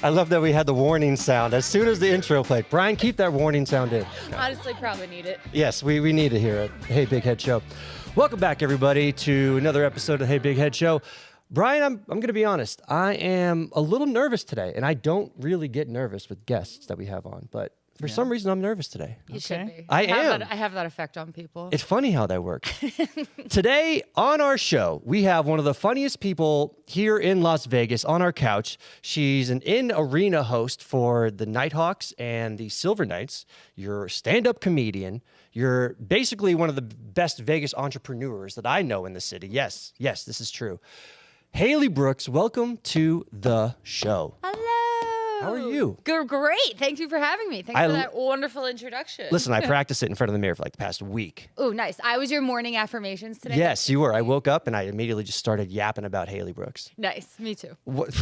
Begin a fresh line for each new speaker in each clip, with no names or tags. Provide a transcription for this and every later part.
I love that we had the warning sound as soon as the intro played. Brian, keep that warning sound in.
Honestly, probably need it.
Yes, we need to hear it. Hey BigHead Show. Welcome back, everybody, to another episode of Hey BigHead Show. Brian, I'm going to be honest. I am a little nervous today, and I don't really get nervous with guests that we have on, but for some reason, I'm nervous today.
You should be.
I am.
I have that effect on people.
It's funny how that works. Today on our show, we have one of the funniest people here in Las Vegas on our couch. She's an in-arena host for the Nighthawks and the Silver Knights. You're a stand-up comedian. You're basically one of the best Vegas entrepreneurs that I know in the city. Yes, this is true. Hailey Brooks, welcome to the show.
Hello.
How are you?
Great. Thank you for having me. Thanks for that wonderful introduction.
Listen, I practiced it in front of the mirror for like the past week.
Oh, nice. I was your morning affirmations today.
Yes, you were. I woke up and I immediately just started yapping about Hailey Brooks.
Nice. Me too.
What?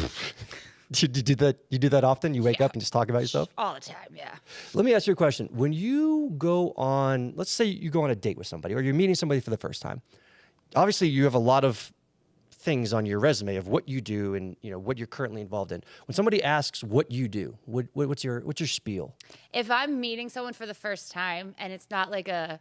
You do that often? You wake up and just talk about yourself?
All the time, yeah.
Let me ask you a question. When you go on, let's say you go on a date with somebody or you're meeting somebody for the first time, obviously you have a lot of things on your resume of what you do and what you're currently involved in. When somebody asks what you do, what's your spiel?
If I'm meeting someone for the first time and it's not like I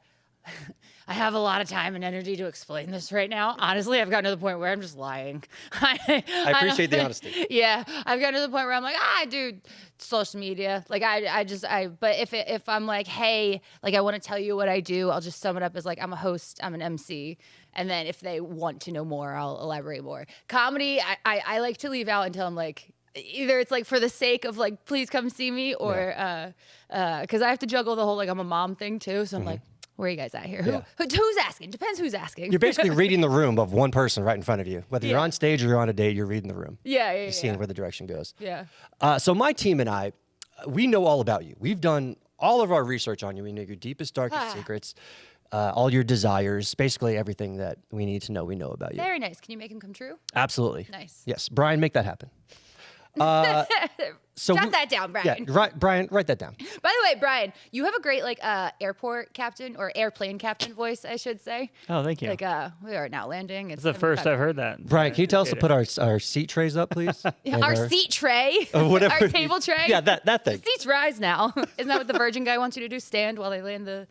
have a lot of time and energy to explain this right now. Honestly, I've gotten to the point where I'm just lying.
I appreciate the honesty.
Yeah, I've gotten to the point where I'm like, I do social media. Like but if I'm like, hey, like I want to tell you what I do, I'll just sum it up as like, I'm a host, I'm an MC. And then if they want to know more, I'll elaborate more. Comedy, I like to leave out until I'm like, either it's like for the sake of like, please come see me, or because I have to juggle the whole like I'm a mom thing too. So I'm like, where are you guys at here?
Yeah.
Who's asking? Depends who's asking.
You're basically reading the room of one person right in front of you. Whether you're on stage or you're on a date, you're reading the room.
You're
seeing where the direction goes.
Yeah.
So my team and I, we know all about you. We've done all of our research on you. We know your deepest, darkest secrets, all your desires, basically everything that we need to know, we know about you.
Very nice. Can you make them come true?
Absolutely.
Nice.
Yes. Brian, make that happen.
Jot that down, Brian.
Yeah, Brian, write that down.
By the way, Brian, you have a great airport captain or airplane captain voice, I should say.
Oh, thank you.
Like we are now landing.
It's the first I've heard that.
Brian, can you tell us to put our seat trays up, please?
Our seat tray,
whatever.
our table tray.
Yeah, that thing.
The seats rise now. Isn't that what the Virgin guy wants you to do? Stand while they land the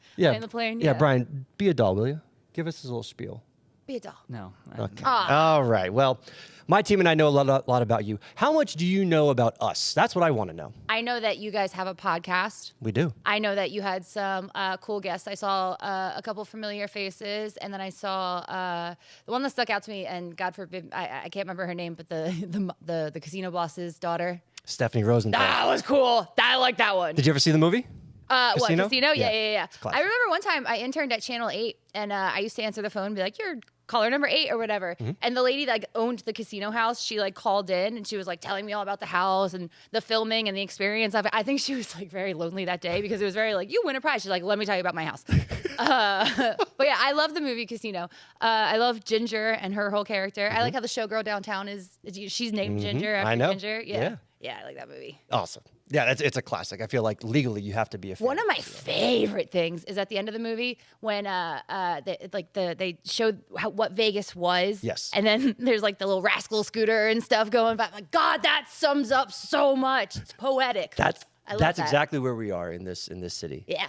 plane.
Yeah, Brian, be a doll, will you? Give us a little spiel.
Be a doll.
No.
Okay. All right. Well, my team and I know a lot about you. How much do you know about us? That's what I want to know.
I know that you guys have a podcast.
We do.
I know that you had some cool guests. I saw a couple familiar faces, and then I saw the one that stuck out to me, and God forbid, I can't remember her name, but the casino boss's daughter.
Stephanie Rosenthal.
That was cool. I like that one.
Did you ever see the movie?
Casino? Yeah.
Classic.
I remember one time I interned at Channel 8, and I used to answer the phone and be like, you're caller number 8 or whatever.
Mm-hmm.
And the lady that owned the casino house, she like called in and she was like telling me all about the house and the filming and the experience of it. I think she was like very lonely that day because it was very like, you win a prize. She's like, let me tell you about my house. But yeah, I love the movie Casino. I love Ginger and her whole character. I like how the showgirl downtown she's named Ginger after
I know.
Ginger. Yeah, I like that movie.
Awesome. Yeah, it's a classic. I feel like legally you have to be a fan.
One of my favorite things is at the end of the movie when they showed what Vegas was.
Yes.
And then there's like the little rascal scooter and stuff going by. I'm like, God, that sums up so much. It's poetic.
That's
that.
exactly where we are in this city.
Yeah.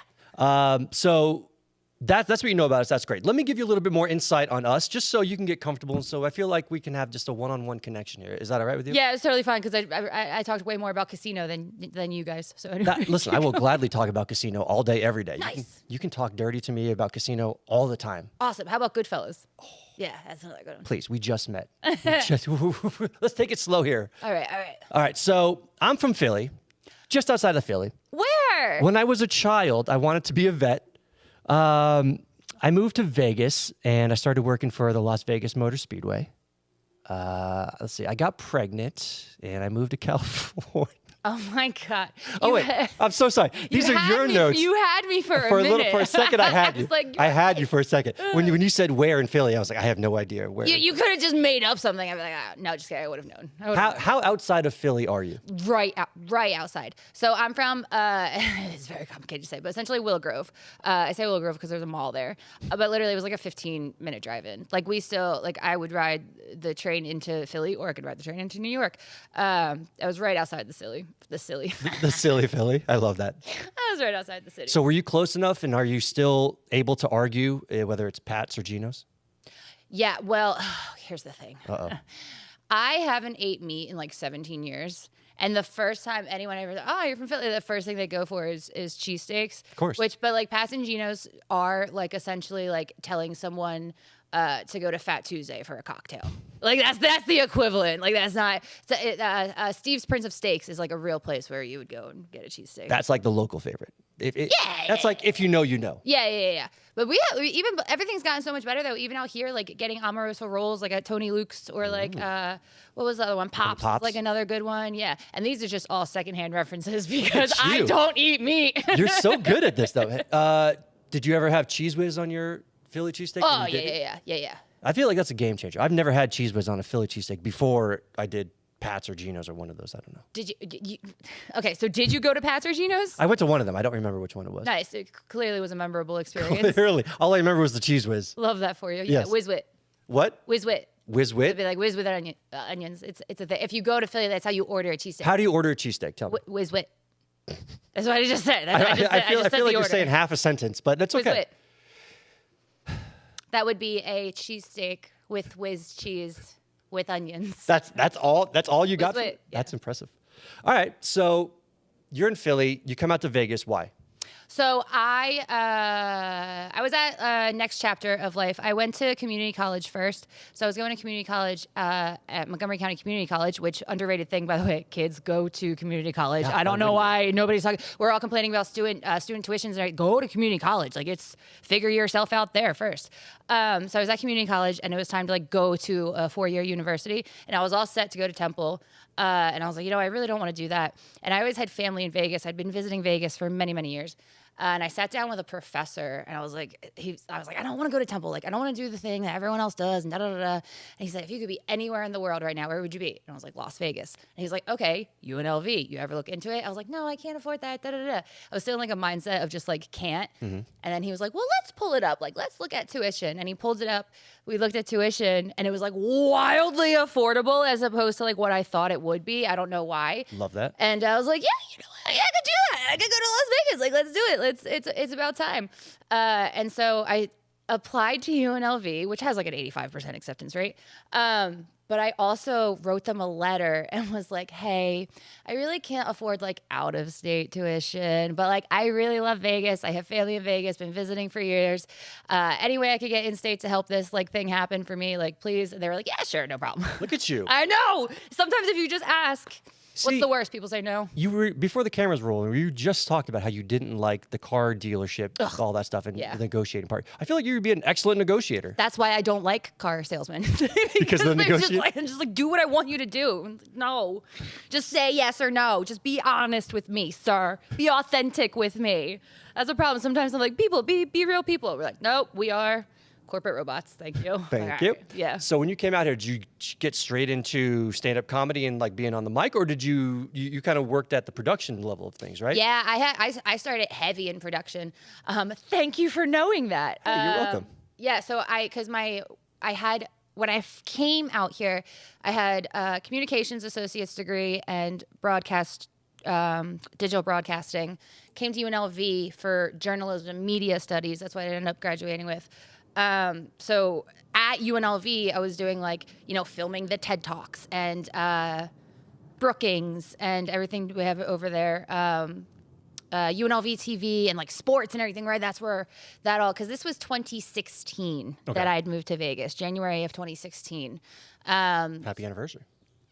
So that's what you know about us. That's great. Let me give you a little bit more insight on us, just so you can get comfortable. And so I feel like we can have just a one-on-one connection here. Is that all right with you?
Yeah, it's totally fine because I talked way more about Casino than you guys. So anyway.
Listen, I will gladly talk about Casino all day, every day.
Nice.
You can talk dirty to me about Casino all the time.
Awesome. How about Goodfellas? Oh. Yeah, that's another good one.
Please, we just met. Let's take it slow here.
All right.
All right, so I'm from Philly, just outside of Philly.
Where?
When I was a child, I wanted to be a vet. I moved to Vegas, and I started working for the Las Vegas Motor Speedway. Let's see, I got pregnant, and I moved to California.
Oh my God.
Oh wait, I'm so sorry. These are your notes.
You had me for a minute.
For a second, I had you.
Like,
I had you for a second. When you said where in Philly, I was like, I have no idea where.
You could have just made up something. I'd be like, no, just kidding. I would have known.
How outside of Philly are you?
Right outside. So I'm from, it's very complicated to say, but essentially Willow Grove. I say Willow Grove because there's a mall there. But literally it was like a 15-minute drive in. Like I would ride the train into Philly or I could ride the train into New York. I was right outside the silly. The silly Philly. I love that. I was right outside the city.
So were you close enough and are you still able to argue whether it's Pat's or Gino's?
Yeah, well, here's the thing.
Uh-oh.
I haven't ate meat in like 17 years. And the first time anyone ever, you're from Philly, the first thing they go for is cheesesteaks.
Of course.
But like Pat's and Gino's are like essentially like telling someone to go to Fat Tuesday for a cocktail. Like that's the equivalent. Like that's not. Steve's Prince of Steaks is like a real place where you would go and get a cheesesteak.
That's like the local favorite. That's like if you know, you know.
Yeah. But everything's gotten so much better though. Even out here, like getting Amoroso rolls like at Tony Luke's or like what was the other one? Pops. Like another good one. Yeah. And these are just all secondhand references because I don't eat meat.
You're so good at this though. Did you ever have Cheese Whiz on your Philly cheesesteak?
Oh yeah.
I feel like that's a game changer. I've never had Cheese Whiz on a Philly cheesesteak before I did Pat's or Gino's or one of those. I don't know.
Did you? Okay, so did you go to Pat's or Gino's?
I went to one of them. I don't remember which one it was.
Nice. It clearly was a memorable experience.
Clearly. All I remember was the Cheese Whiz.
Love that for you.
Yes.
Yeah, Whiz-Wit.
What?
Whiz-Wit.
Whiz-Wit?
It'd be like Whiz with onions. It's a thing. If you go to Philly, that's how you order a cheesesteak.
How do you order a cheesesteak? Tell me.
Whiz-Wit. That's what I just said.
I feel like you're saying half a sentence, but that's okay.
Whiz-Wit. That would be a cheesesteak with whiz cheese with onions.
That's all you got?
Yeah.
That's impressive. All right, so you're in Philly. You come out to Vegas. Why?
So I was at Next Chapter of Life. I went to community college first. So I was going to community college at Montgomery County Community College, which underrated thing, by the way. Kids go to community college.
Yeah,
I don't know why nobody's talking. We're all complaining about student tuitions. And go to community college. Like it's figure yourself out there first. So I was at community college, and it was time to like go to a 4-year university, and I was all set to go to Temple. And I was like, I really don't want to do that. And I always had family in Vegas. I'd been visiting Vegas for many, many years. And I sat down with a professor, and I was like, I don't want to go to Temple. Like, I don't want to do the thing that everyone else does, and da-da-da-da. And he said, if you could be anywhere in the world right now, where would you be? And I was like, Las Vegas. And he's like, okay, UNLV. You ever look into it? I was like, no, I can't afford that, da-da-da-da. I was still in like a mindset of just like, can't. Mm-hmm. And then he was like, well, let's pull it up. Like, let's look at tuition. And he pulled it up. We looked at tuition, and it was like wildly affordable as opposed to like what I thought it would be. I don't know why.
Love that.
And I was like, yeah, I could do that. I could go to Las Vegas. Like, let's do it. It's about time. And so I applied to UNLV, which has like an 85% acceptance rate. But I also wrote them a letter and was like, hey, I really can't afford like out of state tuition, but like I really love Vegas. I have family in Vegas, been visiting for years. Any way I could get in state to help this like thing happen for me, like please. And they were like, yeah, sure, no problem.
Look at you.
I know. Sometimes if you just ask, what's the worst? People say no.
You were before the cameras rolling. You just talked about how you didn't like the car dealership, all that stuff, and the negotiating part. I feel like you would be an excellent negotiator.
That's why I don't like car salesmen.
because of the negotiation.
Just like do what I want you to do. No, just say yes or no. Just be honest with me, sir. Be authentic with me. That's a problem. Sometimes I'm like, people, be real people. We're like, nope, we are corporate robots. Thank you.
Thank you.
Yeah.
So when you came out here, did you get straight into stand-up comedy and like being on the mic, or did you kind of worked at the production level of things, right?
Yeah, I started heavy in production. Thank you for knowing that.
Hey, you're welcome.
Yeah. So when I came out here, I had a communications associate's degree and digital broadcasting. Came to UNLV for journalism and media studies. That's what I ended up graduating with. So at UNLV, I was doing like, filming the TED Talks and Brookings and everything we have over there. UNLV TV and like sports and everything, right? That's where that all, because this was 2016 that I had moved to Vegas, January of 2016.
Happy anniversary.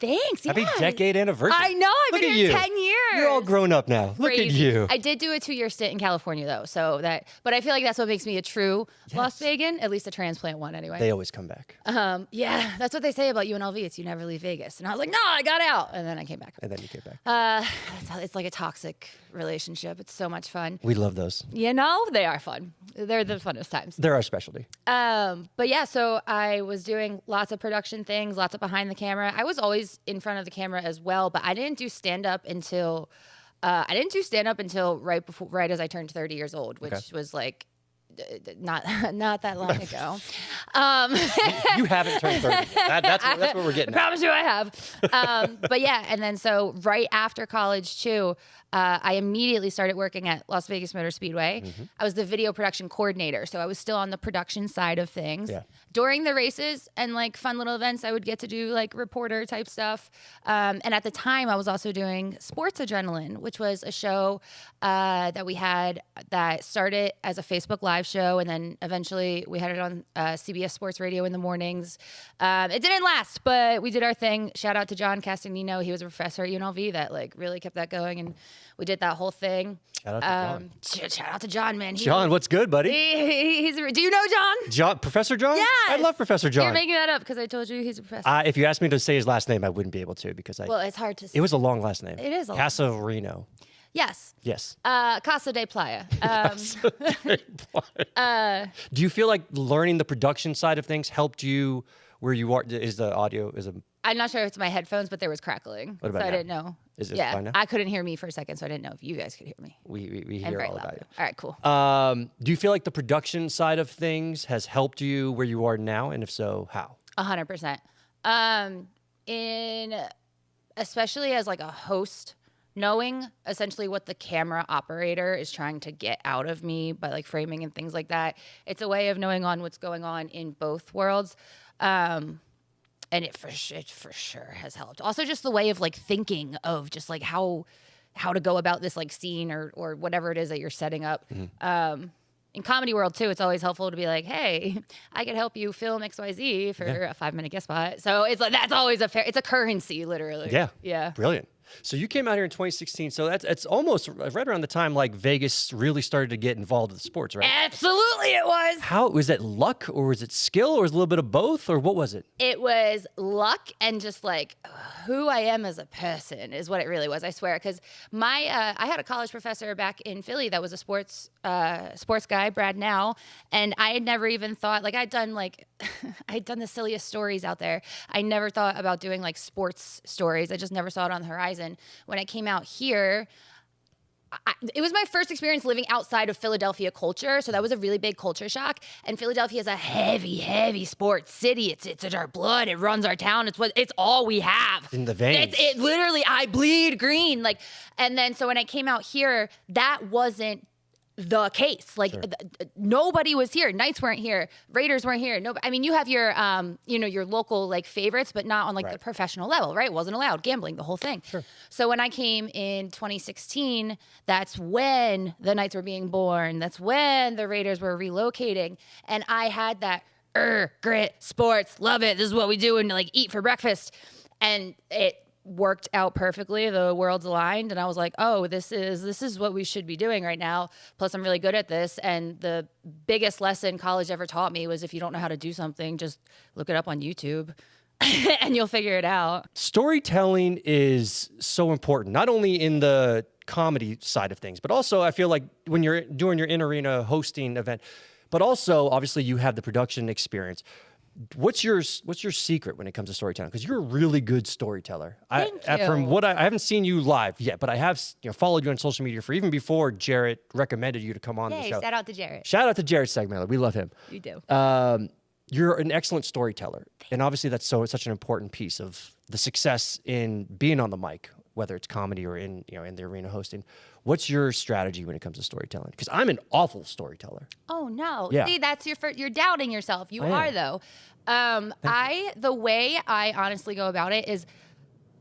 Thanks.
Happy
yeah.
decade anniversary.
I know. I've
Look
been
at
here
you.
10 years.
You're all grown up now. Look at
Crazy.
you.
I did do a 2-year stint in California though, but I feel like that's what makes me a true Las Vegan, at least a transplant one anyway.
They always come back.
Yeah, that's what they say about UNLV. It's you never leave Vegas, and I was like, no, I got out, and then I came back.
And then you came back.
It's like a toxic relationship. It's so much fun.
We love those.
You know, they are fun. They're the funnest times.
They're our specialty.
But yeah, so I was doing lots of production things, lots of behind the camera. I was always in front of the camera as well, but I didn't do stand up until right as I turned 30 years old, which was like not that long ago.
You haven't turned 30 yet. That's what we're getting
I promise you I have. But yeah, and then so right after college too, I immediately started working at Las Vegas Motor Speedway. I was the video production coordinator, so I was still on the production side of things.
Yeah.
During the races and like fun little events, I would get to do like reporter type stuff. And at the time, I was also doing Sports Adrenaline, which was a show that we had that started as a Facebook Live show, and then eventually we had it on CBS Sports Radio in the mornings. It didn't last, but we did our thing. Shout out to John Castagnino. He was a professor at UNLV that like really kept that going, and we did that whole thing.
Shout out to John.
Shout out to John, man.
John, what's good, buddy?
Do you know John?
Professor John?
Yes.
I love Professor John.
You're making that up because I told you he's a professor.
If you asked me to say his last name, I wouldn't be able to because
well, it's hard to say.
It was a long last name.
It is a long
Casarino.
Yes.
Yes.
Casa de Playa.
Do you feel like learning the production side of things helped you where you are?
I'm not sure if it's my headphones, but there was crackling.
What about
so I
now?
didn't know.
Is it
yeah,
fine now?
I couldn't hear me for a second, so I didn't know if you guys could hear me.
We
I'm
hear
very
all
loud,
about you.
though. All right, cool.
Do you feel like the production side of things has helped you where you are now? And if so, how?
100%. Especially as like a host, knowing essentially what the camera operator is trying to get out of me by like framing and things like that. It's a way of knowing on what's going on in both worlds. And it for sure has helped. Also just the way of like thinking of just like how to go about this like scene or whatever it is that you're setting up. In comedy world too, it's always helpful to be like, hey, I could help you film XYZ for a 5-minute guest spot. So it's like, that's always it's a currency, literally.
Yeah.
Yeah.
Brilliant. So you came out here in 2016. So it's almost right around the time like Vegas really started to get involved with sports, right?
Absolutely it was.
How was it luck or was it skill or was it a little bit of both or what was it?
It was luck and just like who I am as a person is what it really was. I swear, because I had a college professor back in Philly that was a sports guy, Brad Now, and I had never even thought like I'd done the silliest stories out there. I never thought about doing like sports stories. I just never saw it on the horizon. When I came out here, it was my first experience living outside of Philadelphia culture, so that was a really big culture shock. And Philadelphia is a heavy, heavy sports city. It's in our blood. It runs our town. It's all we have.
In the veins.
It literally, I bleed green. And then so when I came out here, that wasn't the case. Nobody was here. Knights weren't here. Raiders weren't here. I mean, you have your, your local like favorites, but not on like the professional level, right? Wasn't allowed. Gambling, the whole thing. Sure. So when I came in 2016, that's when the Knights were being born. That's when the Raiders were relocating. And I had that grit, sports, love it. This is what we do and like eat for breakfast. And it worked out perfectly. The worlds aligned and I was like, oh, this is what we should be doing right now. Plus I'm really good at this. And the biggest lesson college ever taught me was if you don't know how to do something, just look it up on YouTube and you'll figure it out.
Storytelling is so important, not only in the comedy side of things, but also I feel like when you're doing your in-arena hosting event, but also obviously you have the production experience. What's your secret when it comes to storytelling? Because you're a really good storyteller.
Thank you.
From what I haven't seen you live yet, but I have followed you on social media for even before Jarrett recommended you to come on the show.
Shout out to Jarrett.
Shout out to Jarrett Segmailer. We love him.
You do.
You're an excellent storyteller, and obviously that's such an important piece of the success in being on the mic, whether it's comedy or in the arena hosting. What's your strategy when it comes to storytelling? Because I'm an awful storyteller.
Oh no!
Yeah.
See, that's you're doubting yourself. You are though. The way I honestly go about it is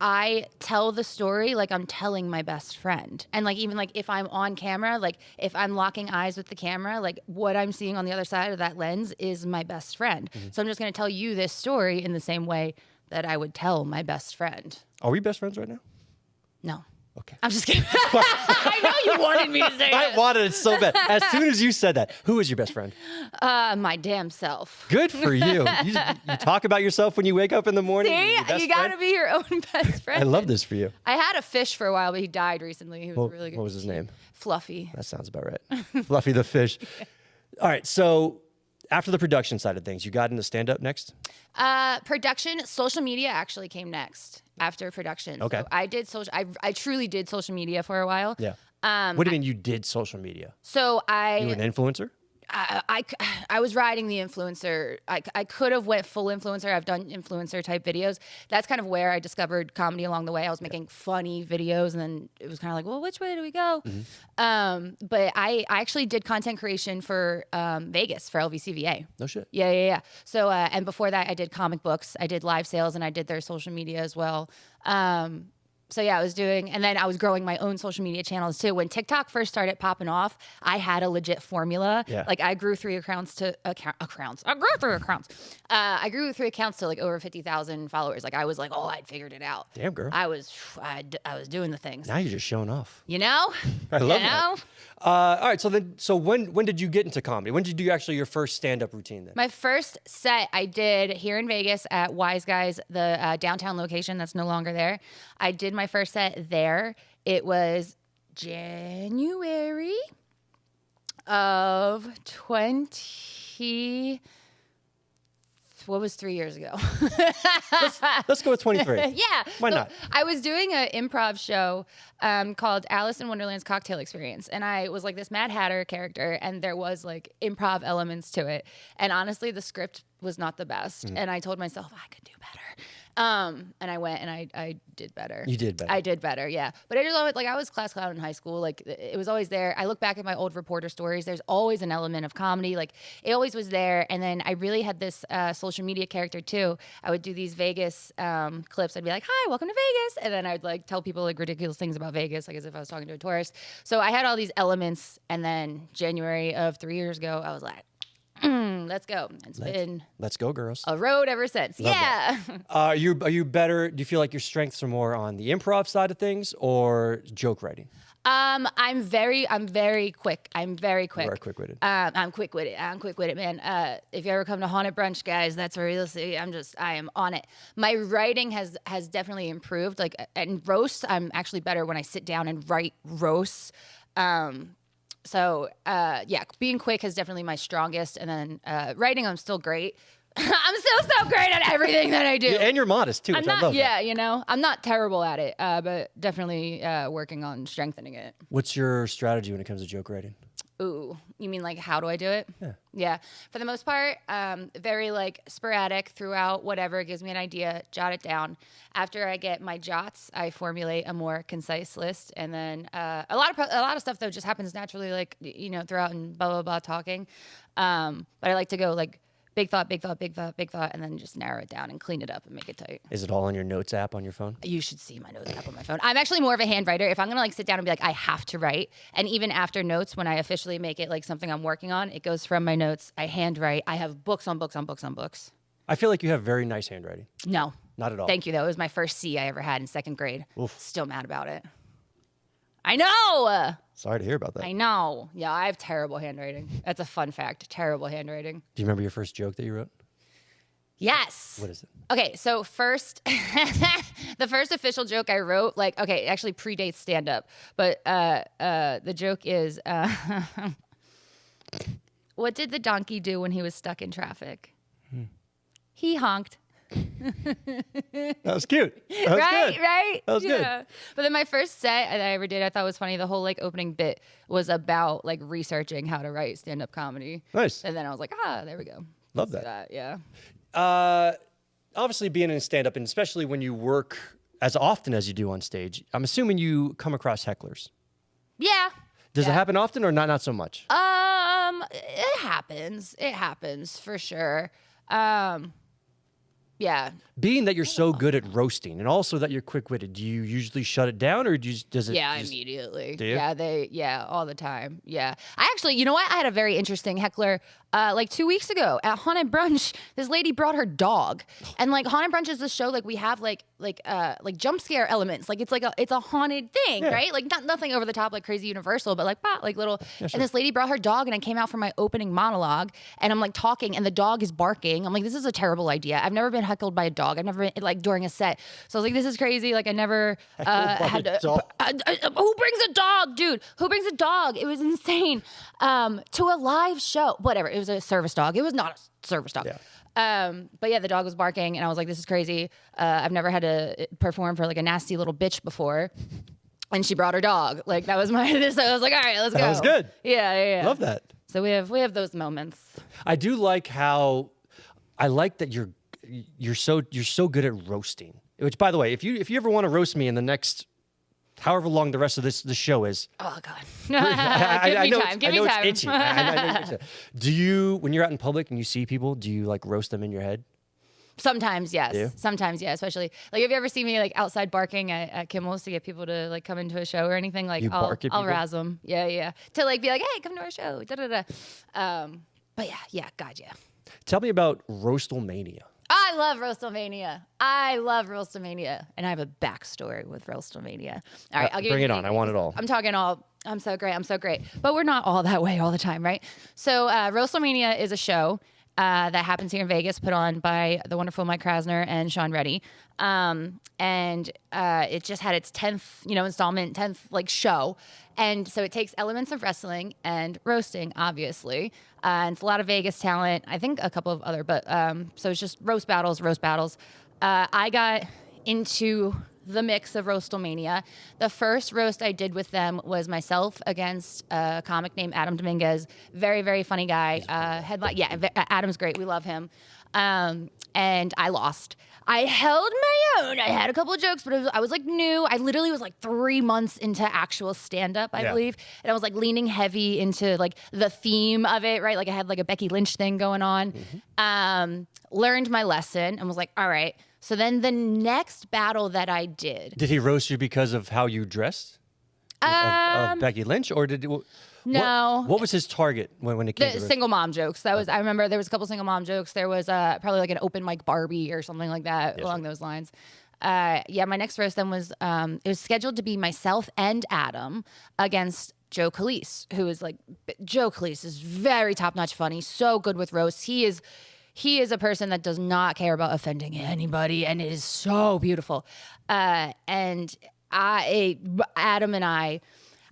I tell the story like I'm telling my best friend. And like even like if I'm on camera, like if I'm locking eyes with the camera, like what I'm seeing on the other side of that lens is my best friend. Mm-hmm. So I'm just going to tell you this story in the same way that I would tell my best friend.
Are we best friends right now?
No.
Okay.
I'm just kidding. I know you wanted me to say
I
it.
wanted it so bad. As soon as you said that, who is your best friend?
My damn self.
Good for you. You talk about yourself when you wake up in the morning.
See, you got to be your own best friend.
I love this for you.
I had a fish for a while, but he died recently. He was really good.
What was his name?
Fluffy.
That sounds about right. Fluffy the fish. All right. So after the production side of things, you got into stand-up next?
Production, social media actually came next after production.
Okay.
So I did I truly did social media for a while.
Yeah. What do you mean you did social media?
So
You were an influencer?
I was riding the influencer. I could have went full influencer. I've done influencer type videos. That's kind of where I discovered comedy along the way. I was making funny videos, and then it was kind of like, well, which way do we go? But I actually did content creation for Vegas for LVCVA.
No shit.
Yeah. So and before that, I did comic books. I did live sales, and I did their social media as well. So yeah, I was doing, and then I was growing my own social media channels too. When TikTok first started popping off, I had a legit formula.
Yeah.
Like I grew 3 accounts to accounts. I grew 3 accounts. I grew 3 accounts to like over 50,000 followers. Like I was like, oh, I'd figured it out.
Damn, girl.
I was doing the things.
Now you're just showing off.
You know?
I love that. All right. So when did you get into comedy? When did you do actually your first stand-up routine then?
My first set I did here in Vegas at Wise Guys, the downtown location that's no longer there. I did my first set there. It was January of 20. What was 3 years ago?
Let's go with 23.
Yeah.
Why not?
I was doing an improv show called Alice in Wonderland's Cocktail Experience. And I was like this Mad Hatter character. And there was like improv elements to it. And honestly, the script was not the best. And I told myself I could do better. And I went and I did better.
You did better.
I did better, yeah. But I did love it. Like I was class clown in high school. Like it was always there. I look back at my old reporter stories. There's always an element of comedy. Like it always was there. And then I really had this social media character too. I would do these Vegas clips. I'd be like, "Hi, welcome to Vegas," and then I'd like tell people like ridiculous things about Vegas, like as if I was talking to a tourist. So I had all these elements. And then January of 3 years ago, I was like, let's go.
Let's go, girls.
A road ever since.
Love
yeah.
Are you better? Do you feel like your strengths are more on the improv side of things or joke writing?
I'm very quick. I'm very quick.
You are quick-witted.
I'm quick-witted, man. If you ever come to Haunted Brunch, guys, that's where you'll see. I am on it. My writing has definitely improved. Like, and roasts, I'm actually better when I sit down and write roasts. So being quick is definitely my strongest. And then writing, I'm still great. I'm still so great at everything that I do.
Yeah, and you're modest too, which I love.
Yeah, you know, I'm not terrible at it, but definitely working on strengthening it.
What's your strategy when it comes to joke writing?
Ooh, you mean like how do I do it?
Yeah.
Yeah. For the most part, very like sporadic throughout whatever gives me an idea, jot it down. After I get my jots, I formulate a more concise list, and then a lot of stuff though just happens naturally, like throughout and blah blah blah talking. But I like to go like big thought, and then just narrow it down and clean it up and make it tight.
Is it all on your notes app on your phone?
You should see my notes app on my phone. I'm actually more of a hand writer. If I'm gonna like sit down and be like, I have to write, and even after notes, when I officially make it like something I'm working on, it goes from my notes. I hand write. I have books on books on books on books.
I feel like you have very nice handwriting.
No.
Not at all.
Thank you, though. It was my first C I ever had in 2nd grade.
Oof.
Still mad about it. I know.
Sorry to hear about that.
I know. Yeah, I have terrible handwriting. That's a fun fact. Terrible handwriting.
Do you remember your first joke that you wrote?
Yes.
What is it?
Okay, so first, the first official joke I wrote, like, okay, it actually predates stand-up, but the joke is, what did the donkey do when he was stuck in traffic? He honked.
That was cute. That was
Right,
good.
right?
That was good.
But then my first set that I ever did, I thought was funny. The whole like opening bit was about like researching how to write stand-up comedy.
Nice.
And then I was like, there we go.
Love that.
Yeah.
Obviously, being in stand-up, and especially when you work as often as you do on stage, I'm assuming you come across hecklers.
Yeah.
Does it happen often or not so much?
It happens. It happens for sure. Yeah.
Being that you're so good at roasting and also that you're quick-witted, do you usually shut it down or does it?
Yeah,
just,
immediately.
do you?
Yeah, all the time. Yeah. I actually, you know what? I had a very interesting heckler like 2 weeks ago at Haunted Brunch. This lady brought her dog. And like Haunted Brunch is this show like we have like jump scare elements. Like it's a haunted thing, right? Like nothing over the top like crazy Universal, but like little and this lady brought her dog and I came out for my opening monologue and I'm like talking and the dog is barking. I'm like, this is a terrible idea. I've never been heckled by a dog. I've never been like during a set. So I was like, this is crazy. Like I never had to, who brings a dog, dude? Who brings a dog? It was insane. To a live show. Whatever. It was a service dog. It was not a service dog. Yeah. But yeah, the dog was barking and I was like, this is crazy. I've never had to perform for like a nasty little bitch before. And she brought her dog. Like that was so I was like, all right, let's go.
That was good.
Yeah.
Love that.
So we have those moments.
I do like how I like that you're so good at roasting. Which, by the way, if you ever want to roast me in the next however long the rest of the show is.
Oh God.
Give me time. It's itchy. I know do you, when you're out in public and you see people, do you like roast them in your head?
Sometimes, yes.
Yeah.
Sometimes, yeah. Especially like, have you ever seen me like outside barking at Kimmel's to get people to like come into a show or anything? Like, I'll razz them. Yeah. To like be like, hey, come to our show. But yeah, God, yeah.
Tell me about Roastlemania.
I love Roastlemania. And I have a backstory with Roastlemania. All right, I'll give
bring
you
it on. I want it all.
I'm so great. But we're not all that way all the time, right? So Roastlemania is a show that happens here in Vegas, put on by the wonderful Mike Krasner and Sean Reddy. And it just had its 10th, installment, 10th like show. And so it takes elements of wrestling and roasting, obviously. And it's a lot of Vegas talent. I think a couple of other, but so it's just roast battles. I got into the mix of Roastlemania. The first roast I did with them was myself against a comic named Adam Dominguez. Very, very funny guy. Adam's great. We love him. And I lost. I held my own. I had a couple of jokes, but I was like new. I literally was like 3 months into actual stand-up, I believe. And I was like leaning heavy into like the theme of it, right? Like I had like a Becky Lynch thing going on. Mm-hmm. Learned my lesson and was like, all right. So then the next battle that I did.
Did he roast you because of how you dressed? Of Becky Lynch? Or did it...
No.
What was his target when it came to
single mom jokes? That was, I remember there was a couple single mom jokes. There was probably like an open mic Barbie or something like that along those lines. My next roast then was, it was scheduled to be myself and Adam against Joe Calise, who is like, Joe Calise is very top-notch funny, so good with roasts. He is a person that does not care about offending anybody, and it is so beautiful. And Adam and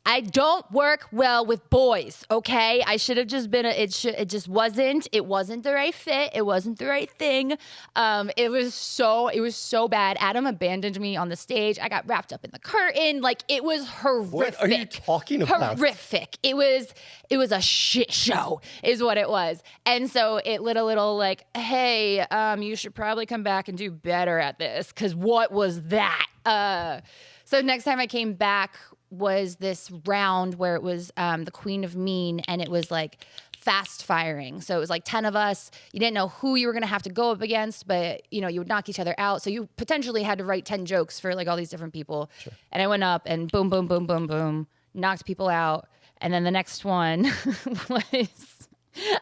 I don't work well with boys, okay? I should have just been it just wasn't the right fit. It wasn't the right thing. It was so bad. Adam abandoned me on the stage. I got wrapped up in the curtain. Like it was horrific.
What are you talking about?
Horrific. It was a shit show is what it was. And so it lit a little like, hey, you should probably come back and do better at this, cuz what was that? So next time I came back was this round where it was the Queen of Mean, and it was like fast firing. So it was like 10 of us. You didn't know who you were going to have to go up against, but you would knock each other out. So you potentially had to write 10 jokes for like all these different people. Sure. And I went up and boom, boom, boom, boom, boom, knocked people out. And then the next one was...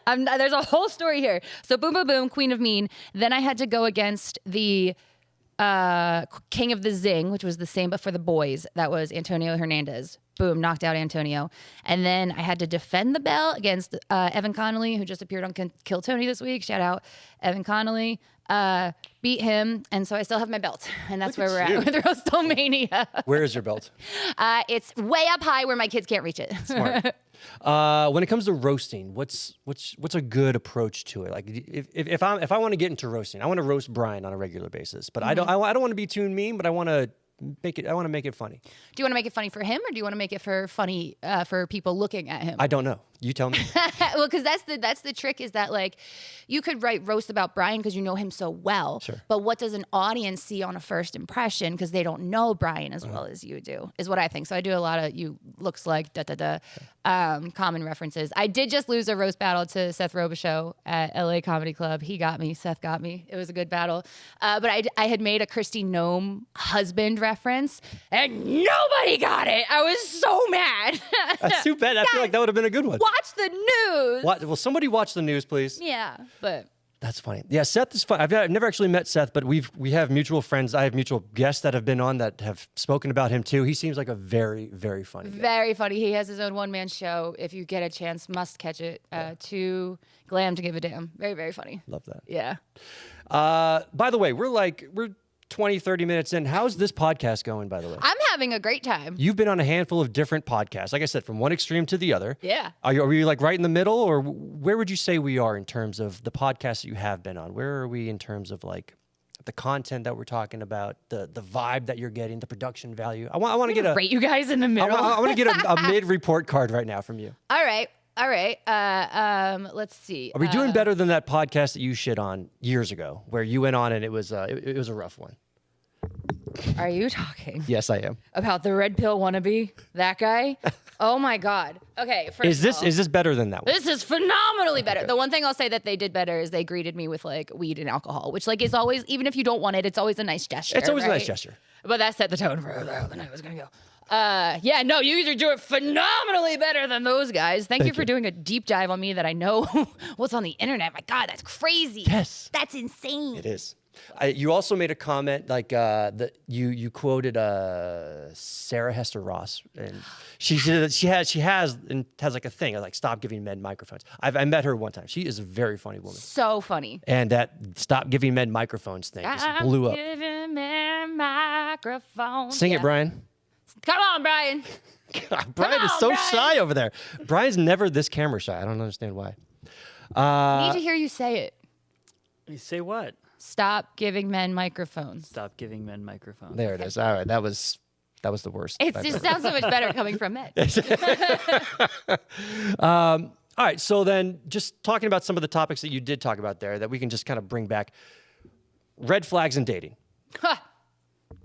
there's a whole story here. So boom, boom, boom, Queen of Mean. Then I had to go against the King of the Zing, which was the same but for the boys. That was Antonio Hernandez. Boom, knocked out Antonio. And then I had to defend the belt against Evan Connolly, who just appeared on Kill Tony this week. Shout out Evan Connolly. Beat him, and so I still have my belt. And that's where we're at with Roastlemania.
Where is your belt?
It's way up high where my kids can't reach it.
Smart. When it comes to roasting, what's a good approach to it? Like if I want to get into roasting, I want to roast Brian on a regular basis, but I don't want to be too mean, but I want to I want to make it funny.
Do you want to make it funny for him, or do you want to make it funny for people looking at him?
I don't know. You tell me.
Well, because that's the trick, is that like you could write roast about Brian because you know him so well.
Sure.
But what does an audience see on a first impression because they don't know Brian as well as you do, is what I think. So I do a lot of looks like common references. I did just lose a roast battle to Seth Robichaux at LA Comedy Club. He got me. Seth got me. It was a good battle. But I had made a Christy Nome husband reference and nobody got it. I was so mad.
That's too bad. I feel like that would have been a good one.
Watch the news.
Will somebody watch the news, please?
Yeah, but
that's funny. Yeah, Seth is fun. I've never actually met Seth, but we have mutual friends. I have mutual guests that have been on that have spoken about him too. He seems like a very, very funny guy.
Very funny. He has his own one-man show. If you get a chance, must catch it. Too glam to give a damn. Very, very funny.
Love that.
Yeah.
By the way, we're 20, 30 minutes in. How's this podcast going, by the way?
I'm having a great time.
You've been on a handful of different podcasts. Like I said, from one extreme to the other.
Yeah.
Are you like right in the middle, or where would you say we are in terms of the podcasts that you have been on? Where are we in terms of like the content that we're talking about, the vibe that you're getting, the production value? I want to get
rate you guys in the middle.
I want to get a mid-report card right now from you.
All right. Let's see.
Are we doing better than that podcast that you shit on years ago, where you went on and it was a rough one?
Are you talking?
Yes, I am.
About the red pill wannabe? That guy? Oh my God. Okay.
Is this better than that one?
This is phenomenally better. Okay. The one thing I'll say that they did better is they greeted me with like weed and alcohol, which like is always, even if you don't want it, it's always a nice gesture.
It's always
right?
a nice gesture.
But that set the tone for how the night was gonna go. Yeah, no, you guys are doing phenomenally better than those guys. Thank you for doing a deep dive on me that I know what's on the internet. My God, that's crazy.
Yes.
That's insane.
It is. You also made a comment like that you quoted Sarah Hester Ross, and she has like a thing like stop giving men microphones. I met her one time. She is a very funny woman.
So funny.
And that stop giving men microphones thing just blew up.
Giving men microphones.
Sing it, Brian.
Come on, Brian.
God, Brian is so shy over there. Brian's never this camera shy. I don't understand why.
I need to hear you say it.
You say what?
Stop giving men microphones.
Stop giving men microphones.
There it is. All right, that was the worst.
It just sounds so much better coming from men.
All right, so then just talking about some of the topics that you did talk about there that we can just kind of bring back. Red flags in dating.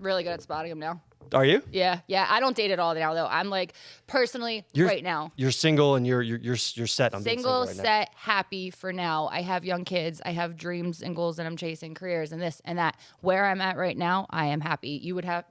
Really good at spotting them now.
Are you?
Yeah. I don't date at all now, though. I'm like personally right now.
You're single and you're set on being single right now.
Set, happy for now. I have young kids. I have dreams and goals that I'm chasing, careers and this and that. Where I'm at right now, I am happy. You would have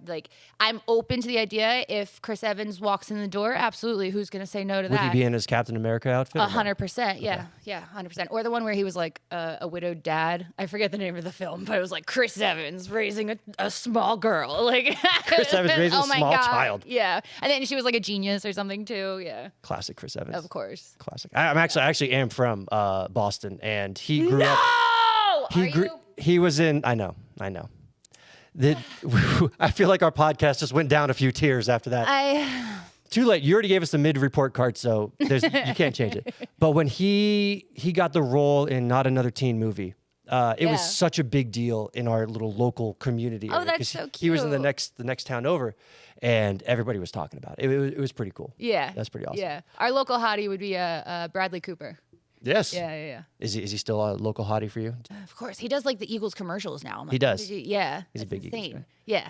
I'm open to the idea if Chris Evans walks in the door. Absolutely, who's gonna say no to that?
Would he be in his Captain America outfit?
100%. Yeah, 100%. Or the one where he was like a widowed dad. I forget the name of the film, but it was like Chris Evans raising a small girl. Like
Chris Evans raising a small child.
Yeah, and then she was like a genius or something too. Yeah.
Classic Chris Evans.
Of course.
Classic. I actually am from Boston, and he grew up. He was in. I know. I feel like our podcast just went down a few tiers after that. Too late. You already gave us a mid-report card, so you can't change it. But when he got the role in Not Another Teen Movie, it was such a big deal in our little local community.
Oh, that's so cute.
He was in the next town over, and everybody was talking about it. It was pretty cool.
Yeah,
that's pretty awesome.
Yeah, our local hottie would be Bradley Cooper.
Yes.
Yeah.
Is he still a local hottie for you?
Of course, he does like the Eagles commercials now.
He does.
Yeah,
he's a big Eagles fan.
Yeah.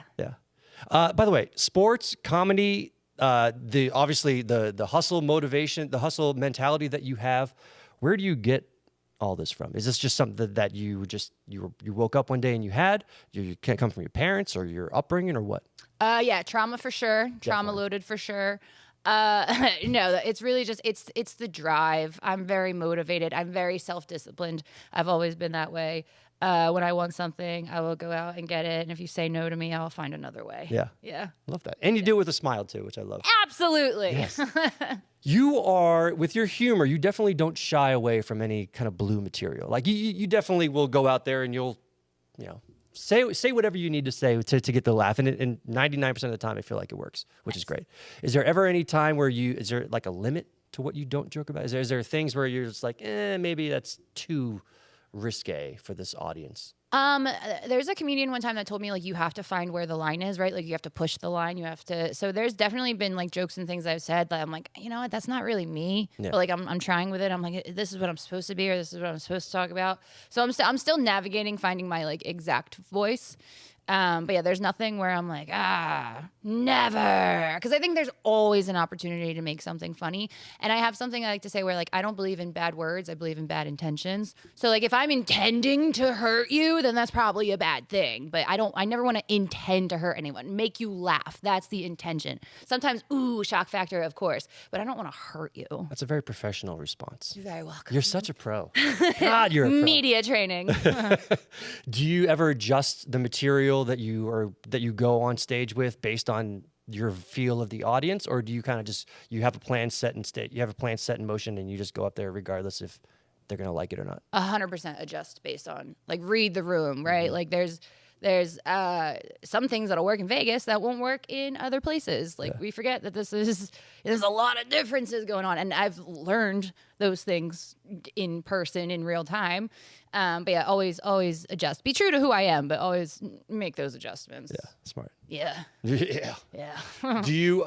By the way, sports, comedy, obviously the hustle motivation, the hustle mentality that you have. Where do you get all this from? Is this just something that you woke up one day and you had? You can't come from your parents or your upbringing or what?
Yeah, trauma for sure. Trauma loaded for sure. No, it's really just it's the drive. I'm very motivated. I'm very self-disciplined. I've always been that way. When I want something, I will go out and get it. And if you say no to me, I'll find another way.
Yeah.
I
love that. And you do it with a smile too, which I love.
Absolutely.
Yes. You are, with your humor, you definitely don't shy away from any kind of blue material. Like you definitely will go out there and you'll, say whatever you need to say to get the laugh. And 99% of the time, I feel like it works, which is great. Is there ever any time where is there like a limit to what you don't joke about? Is there things where you're just like, maybe that's too risque for this audience?
There's a comedian one time that told me like you have to find where the line is, right? Like you have to push the line. You have to. So there's definitely been like jokes and things I've said that I'm like, you know what, that's not really me.
Yeah.
But like I'm trying with it. I'm like, this is what I'm supposed to be, or this is what I'm supposed to talk about. So I'm still navigating, finding my like exact voice. But yeah, there's nothing where I'm like, never. Because I think there's always an opportunity to make something funny. And I have something I like to say where like, I don't believe in bad words. I believe in bad intentions. So like, if I'm intending to hurt you, then that's probably a bad thing. But I never want to intend to hurt anyone. Make you laugh. That's the intention. Sometimes, shock factor, of course. But I don't want to hurt you.
That's a very professional response.
You're very welcome.
You're such a pro. God, you're a pro.
Media training.
Do you ever adjust the material that you go on stage with based on your feel of the audience, or do you kind of just you have a plan set in motion and you just go up there regardless if they're gonna like it or not?
100% adjust based on like read the room, right? Like there's some things that'll work in Vegas that won't work in other places. Like we forget that there's a lot of differences going on, and I've learned those things in person in real time. But yeah, always adjust. Be true to who I am, but always make those adjustments.
Yeah, smart.
Yeah.
Yeah.
Yeah.
Do you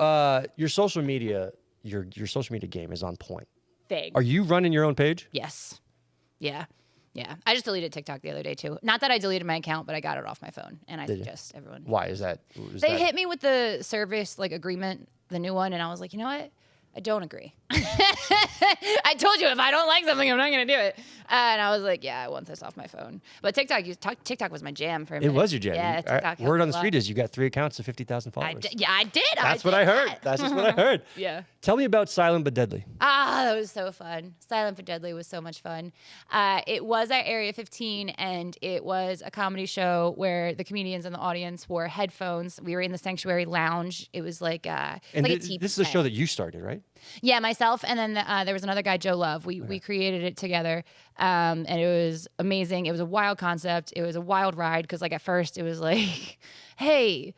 your social media game is on point?
Thing.
Are you running your own page?
Yes. Yeah. Yeah. I just deleted TikTok the other day too. Not that I deleted my account, but I got it off my phone, and I suggest everyone.
Why is that?
They hit me with the service like agreement, the new one, and I was like, you know what? I don't agree. I told you if I don't like something, I'm not going to do it. And I was like, yeah, I want this off my phone. But TikTok was my jam for a minute.
It was your jam.
Yeah, TikTok.
Word on the street is you got 3 accounts of 50,000 followers.
I did.
That's what I heard. That's just what I heard.
Yeah.
Tell me about Silent But Deadly.
That was so fun. Silent but Deadly was so much fun. It was at Area 15, and it was a comedy show where the comedians in the audience wore headphones. We were in the Sanctuary Lounge. It was like a tea
this is a show that you started, right?
Yeah, myself, and then there was another guy, Joe Love. We created it together, and it was amazing. It was a wild concept. It was a wild ride because, like, at first it was like, hey,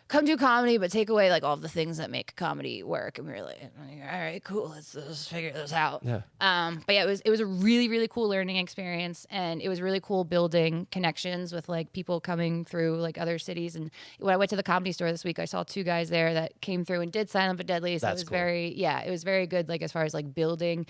come do comedy, but take away like all the things that make comedy work. And we were like, all right, cool, let's figure this out.
Yeah.
But yeah, it was a really, really cool learning experience, and it was really cool building connections with like people coming through like other cities. And when I went to the Comedy Store this week, I saw 2 guys there that came through and did Silent but Deadly. So
That's
it was
cool.
it was very good, like as far as like building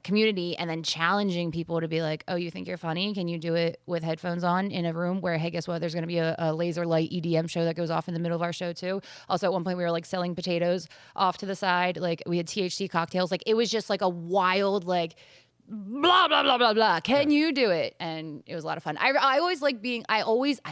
community and then challenging people to be like, oh, you think you're funny? Can you do it with headphones on in a room where, hey, guess what? There's going to be a laser light EDM show that goes off in the middle of our show too. Also, at one point we were like selling potatoes off to the side. Like we had THC cocktails. Like it was just like a wild, like blah, blah, blah, blah, blah. Can you do it? And it was a lot of fun. I always like I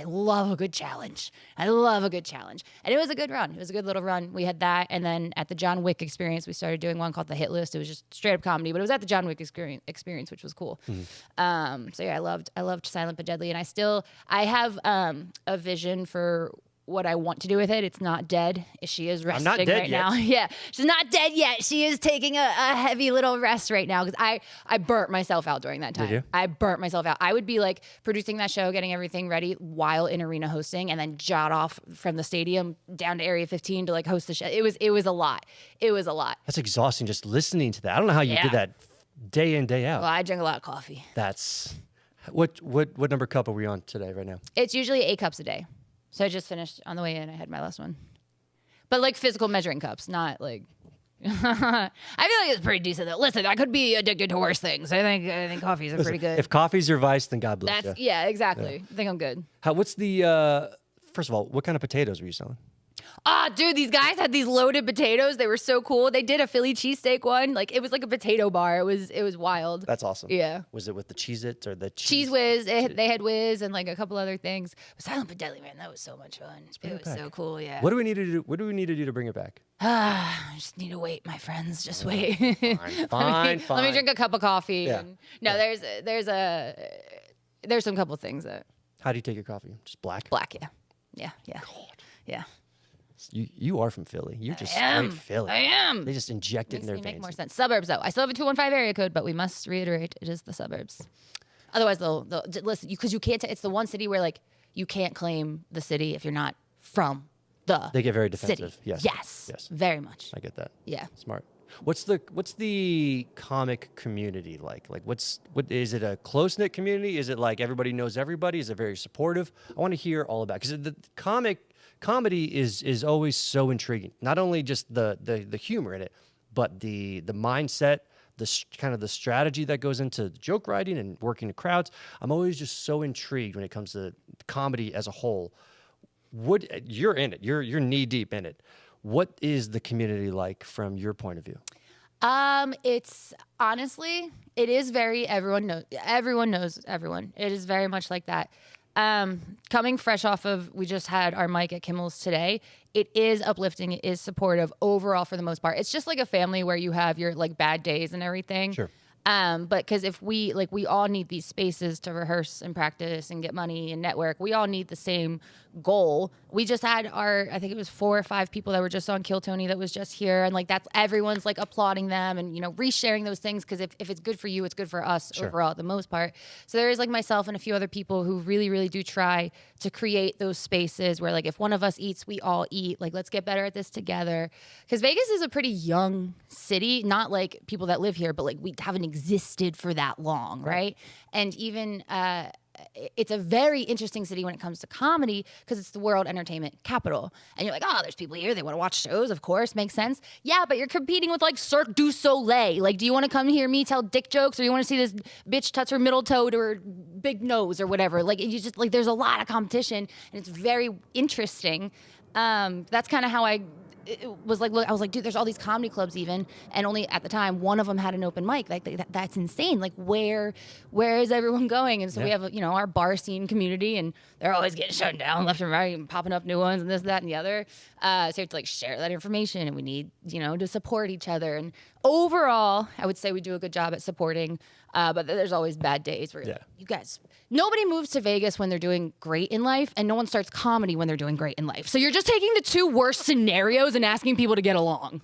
love a good challenge. I love a good challenge. And it was a good run. It was a good little run. We had that. And then at the John Wick experience, we started doing one called The Hit List. It was just straight up comedy, but it was at the John Wick experience, which was cool. So yeah, I loved Silent but Deadly. And I have a vision for what I want to do with it. It's not dead. She is resting
not dead
right
yet.
now. Yeah, she's not dead yet. She is taking a heavy little rest right now because I burnt myself out during that time.
Did you?
I burnt myself out. I would be like producing that show, getting everything ready while in arena hosting, and then jot off from the stadium down to Area 15 to like host the show. It was a lot. It was a lot.
That's exhausting just listening to that. I don't know how you did that day in, day out.
Well, I drink a lot of coffee.
That's what number cup are we on today right now?
It's usually 8 cups a day. So I just finished on the way in. I had my last one. But like physical measuring cups, not like... I feel like it's pretty decent though. Listen, I could be addicted to worse things. I think coffees are pretty good.
If coffee's your vice, then God bless you.
Yeah, exactly. I think I'm good.
What's the... first of all, what kind of potatoes were you selling?
Dude, these guys had these loaded potatoes. They were so cool. They did a Philly cheesesteak one. Like it was like a potato bar. It was wild.
That's awesome.
Yeah.
Was it with the Cheez-Its or the
Cheese Whiz? They had Whiz and like a couple other things. But Silent but Deadly, man, that was so much fun. It was so cool. Yeah.
What do we need to do? What do we need to do to bring it back?
I just need to wait, my friends. Just wait.
Fine.
Let me drink a cup of coffee.
Yeah.
No, there's some couple things that.
How do you take your coffee? Just black?
Black, yeah. Yeah. Yeah.
You are from Philly. You're just
I am.
straight Philly.
I am.
They just inject it in their
Makes me
veins.
make more sense. Suburbs, though. I still have a 215 area code, but we must reiterate it is the suburbs. Otherwise, they'll listen, because you can't. It's the one city where like you can't claim the city if you're not from the.
They get very defensive.
City.
Yes.
Yes. Very much.
I get that.
Yeah.
Smart. What's the comic community like? Like, what is it, a close knit community? Is it like everybody knows everybody? Is it very supportive? I want to hear all about, because the comedy is always so intriguing. Not only just the humor in it, but the mindset, kind of the strategy that goes into joke writing and working the crowds. I'm always just so intrigued when it comes to comedy as a whole. You're in it. You're knee deep in it. What is the community like from your point of view?
It's honestly, it is very, everyone knows everyone. It is very much like that. Coming fresh off of, we just had our mic at Kimmel's today. It is uplifting. It is supportive overall for the most part. It's just like a family where you have your like bad days and everything.
Sure.
But because if we all need these spaces to rehearse and practice and get money and network. We all need the same goal. We just had I think it was 4 or 5 people that were just on Kill Tony that was just here. And like, that's, everyone's like applauding them and, resharing those things. Cause if it's good for you, it's good for us overall, at the most part. So there is like myself and a few other people who really, really do try to create those spaces where like, if one of us eats, we all eat. Like, let's get better at this together. Cause Vegas is a pretty young city, not like people that live here, but like we haven't existed for that long. Right. And even, it's a very interesting city when it comes to comedy because it's the world entertainment capital. And you're like, oh, there's people here. They want to watch shows. Of course. Makes sense. Yeah, but you're competing with like Cirque du Soleil. Like, do you want to come hear me tell dick jokes, or you want to see this bitch touch her middle toe to her big nose or whatever? Like, you just like, there's a lot of competition and it's very interesting. That's kind of how I was like, look, I was like, dude, there's all these comedy clubs even, and only at the time one of them had an open mic. Like that's insane. Like where is everyone going? And so we have our bar scene community, and they're always getting shut down left and right, and popping up new ones, and this, that, and the other. So you have to like share that information, and we need to support each other. And overall, I would say we do a good job at supporting. But there's always bad days where like, you guys, nobody moves to Vegas when they're doing great in life, and no one starts comedy when they're doing great in life. So you're just taking the 2 worst scenarios and asking people to get along.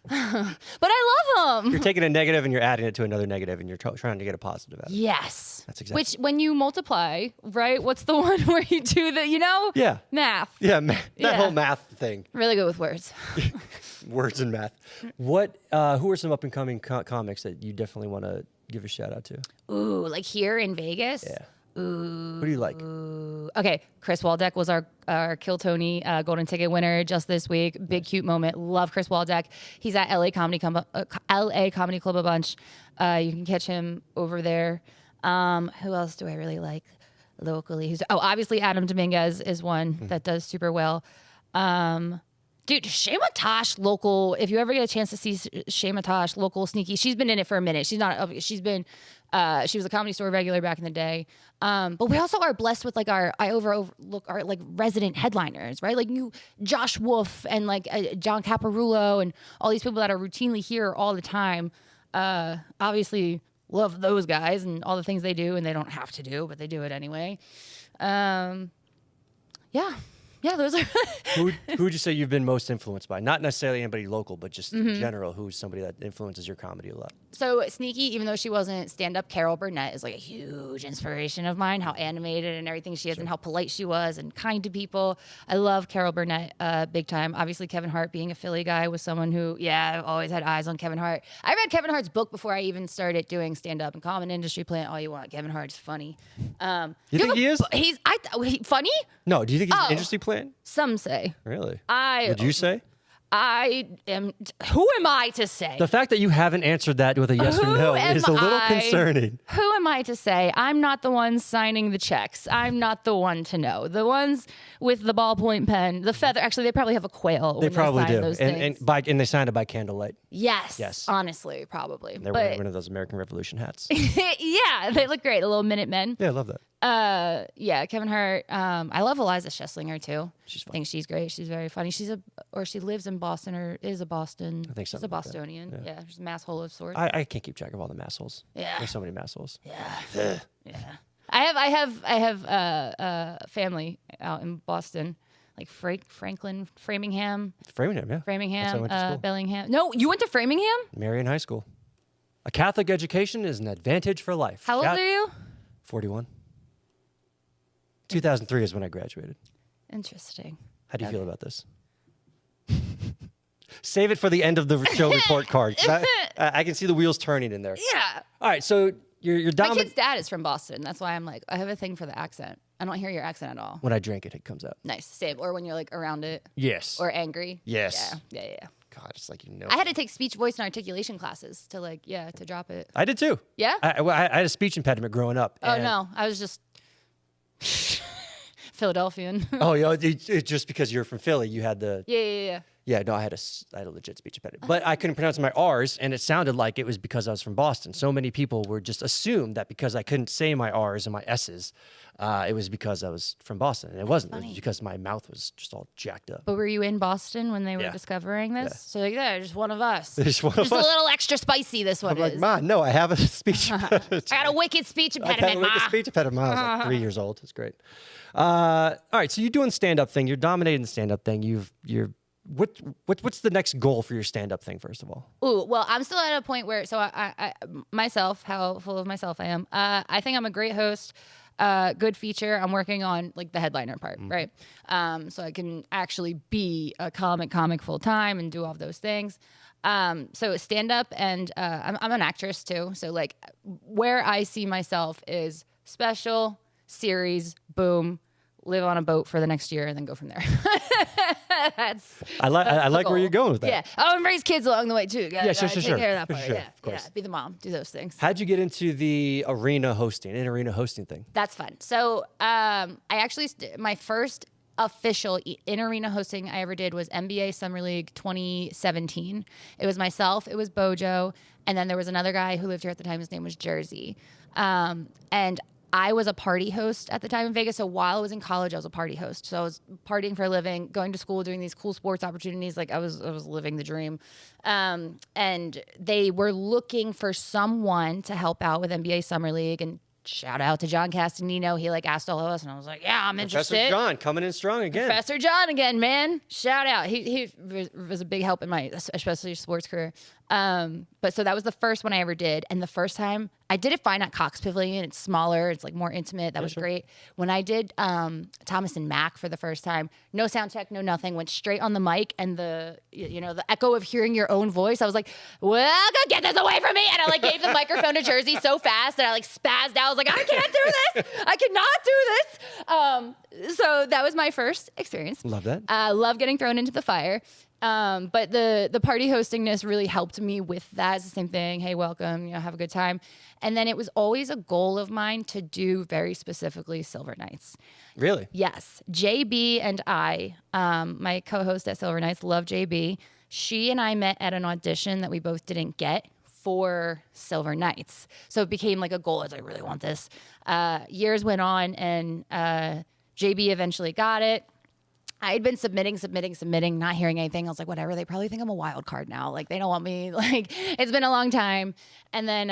But I love them.
You're taking a negative and you're adding it to another negative, and you're trying to get a positive out of it.
Yes.
That's exactly.
Which, when you multiply, right? What's the one where you do the,
Yeah.
Math.
Yeah, that whole math thing.
Really good with words.
Words and math. Who are some up and coming comics that you definitely want to give a shout out to?
Ooh, like here in Vegas?
Yeah.
Ooh.
Who do you like?
Okay, Chris Waldeck was our Kill Tony golden ticket winner just this week. Big cute moment. Love Chris Waldeck. He's at LA Comedy Club a bunch. You can catch him over there. Who else do I really like locally? Obviously Adam Dominguez is one that does super well. Dude, Shay Matosh, local. If you ever get a chance to see Shay Matosh, local sneaky, she's been in it for a minute. She was a Comedy Store regular back in the day. But we also are blessed with like I overlook our like resident headliners, right? Like Josh Wolf and like John Caparulo and all these people that are routinely here all the time. Obviously love those guys and all the things they do, and they don't have to do, but they do it anyway. Yeah, those are.
Who would you say you've been most influenced by? Not necessarily anybody local, but just in general, who's somebody that influences your comedy a lot?
So Sneaky, even though she wasn't stand-up, Carol Burnett is like a huge inspiration of mine. How animated and everything she is, and how polite she was and kind to people. I love Carol Burnett big time. Obviously, Kevin Hart, being a Philly guy, was someone who, I've always had eyes on Kevin Hart. I read Kevin Hart's book before I even started doing stand-up. And Common Industry Plant, all you want. Kevin Hart's funny.
You think he is?
He's funny?
No. Do you think he's an industry plant?
Some say.
Really? Would you say?
I am. Who am I to say?
The fact that you haven't answered that with a yes or no is a little concerning.
Who am I to say? I'm not the one signing the checks. I'm not the one to know. The ones with the ballpoint pen, the feather. Actually, they probably have a quail.
They probably do.
Those
and they signed it by candlelight.
Yes. Honestly, probably.
They're wearing one of those American Revolution hats.
Yeah, they look great. The little Minutemen.
Yeah, I love that.
Kevin Hart. I love Eliza Schlesinger too.
She's fun.
I think she's great. She's very funny. She lives in Boston, or is a Boston.
I think so.
She's a Bostonian. Yeah, she's a masshole of sorts.
I can't keep track of all the massholes.
Yeah,
there's so many massholes.
Yeah, yeah. I have family out in Boston, like Framingham.
Framingham, yeah.
Framingham, Bellingham. No, you went to Framingham?
Marion High School. A Catholic education is an advantage for life.
How old are you?
41. 2003 is when I graduated.
Interesting.
How do you feel about this? Save it for the end of the show report card. 'Cause I can see the wheels turning in there.
Yeah.
All right, so you're
My
dominant.
kid's dad is from Boston. That's why I'm like, I have a thing for the accent. I don't hear your accent at all.
When I drink it, it comes out.
Nice. Same. Or when you're like around it.
Yes.
Or angry.
Yes.
Yeah.
God, it's like
I had to take speech, voice, and articulation classes to to drop it.
I did too.
Yeah?
I had a speech impediment growing up.
Oh,
and-
no. I was just Philadelphian.
Oh, it's just because you're from Philly, you had the.
Yeah.
Yeah, no, I had a legit speech impediment, but I couldn't pronounce my R's, and it sounded like it was because I was from Boston. So many people were just assumed that because I couldn't say my R's and my S's, it was because I was from Boston, and it wasn't. It was because my mouth was just all jacked up.
But were you in Boston when they were
Yeah.
discovering this?
Yeah.
So just one of us.
Just one of
Just a
us.
little extra spicy. This one
I'm like,
is.
Ma, no, I have a speech impediment.
I got a wicked speech
I
impediment,
got a wicked
Ma.
speech impediment. I was like 3 years old. It's great. All right, so you're doing stand-up thing. You're dominating the stand-up thing. What's the next goal for your stand-up thing? First of all,
Ooh, well, I'm still at a point where, so I myself, how full of myself I am. I think I'm a great host. Good feature. I'm working on like the headliner part, right? So I can actually be a comic full time and do all of those things. So stand up, and I'm an actress too. So like where I see myself is special series, boom, live on a boat for the next year, and then go from there.
I like where
goal.
you're going with that.
Yeah. Oh, and raise kids along the way too. Gotta
sure.
Take care of that part.
Sure,
Yeah.
of course.
Yeah. Be the mom. Do those things.
How'd you get into the arena hosting thing?
That's fun. So I actually, my first official in-arena hosting I ever did was NBA Summer League 2017. It was myself, it was Bojo, and then there was another guy who lived here at the time. His name was Jersey. And I was a party host at the time in Vegas. So while I was in college, I was a party host. So I was partying for a living, going to school, doing these cool sports opportunities. Like I was living the dream. And they were looking for someone to help out with NBA Summer League. And shout out to John Castanino. He like asked all of us, and I was like, yeah, I'm interested.
Professor John coming in strong again.
Professor John again, man. Shout out. He was a big help in my, especially sports career. But so that was the first one I ever did. And the first time I did it fine at Cox Pavilion. It's smaller. It's like more intimate. That was great. When I did Thomas and Mack for the first time, no sound check, no nothing, went straight on the mic, and the echo of hearing your own voice. I was like, well, get this away from me. And I like gave the microphone to Jersey so fast that I like spazzed out. I was like, I can't do this. I cannot do this. So that was my first experience.
Love that.
Love getting thrown into the fire. But the party hostingness really helped me with that. It's the same thing. Hey, welcome, have a good time. And then it was always a goal of mine to do very specifically Silver Nights.
Really?
Yes. JB and I, my co-host at Silver Nights, love JB. She and I met at an audition that we both didn't get for Silver Nights. So it became like a goal. I was like, I really want this. Years went on, and JB eventually got it. I had been submitting, not hearing anything. I was like, whatever. They probably think I'm a wild card now. Like, they don't want me. Like, it's been a long time. And then,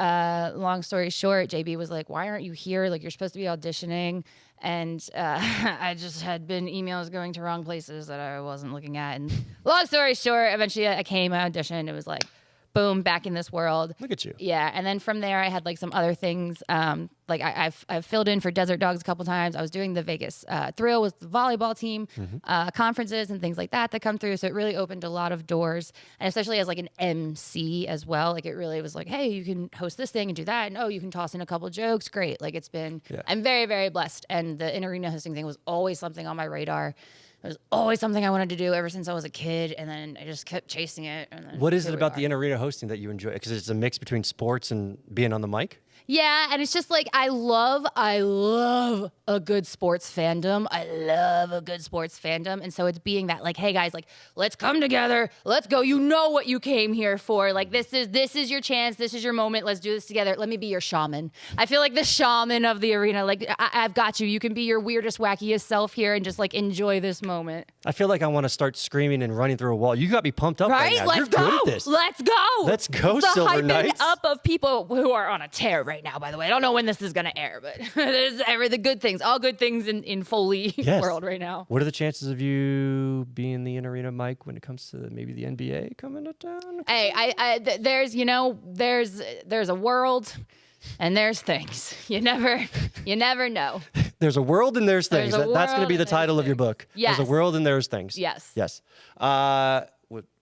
long story short, JB was like, why aren't you here? Like, you're supposed to be auditioning. And I just had been emails going to wrong places that I wasn't looking at. And long story short, eventually I came, I auditioned. It was like, boom, back in this world.
Look at you.
Yeah. And then from there, I had like some other things. Like I've filled in for Desert Dogs a couple times. I was doing the Vegas Thrill with the volleyball team, conferences and things like that come through. So it really opened a lot of doors, and especially as like an MC as well. Like it really was like, hey, you can host this thing and do that. And you can toss in a couple jokes. Great. Like it's been, I'm very, very blessed. And the in-arena hosting thing was always something on my radar. It was always something I wanted to do ever since I was a kid, and then I just kept chasing it. And then
What is it about the in-arena hosting that you enjoy? Because it's a mix between sports and being on the mic?
Yeah, and it's just like I love a good sports fandom. I love a good sports fandom. And so it's being that like, hey guys, like let's come together. Let's go. You know what you came here for. Like this is your chance. This is your moment. Let's do this together. Let me be your shaman. I feel like the shaman of the arena. Like I've got you. You can be your weirdest, wackiest self here and just like enjoy this moment.
I feel like I want to start screaming and running through a wall. You got me pumped up right now.
Let's
You're
go.
good at this.
Let's go.
Let's go,
the
Silver
hyping
Knights.
up of people who are on a tear right now, by the way. I don't know when this is going to air, but there's the good things, all good things in Foley world right now.
What are the chances of you being the in-arena mic when it comes to maybe the NBA coming to town?
Hey, there's a world and there's things. You never know.
There's a world and there's things.
There's a
That's going to
world
be the
and
title
there's
of your book.
Yes.
There's a world and there's things.
Yes.
Yes.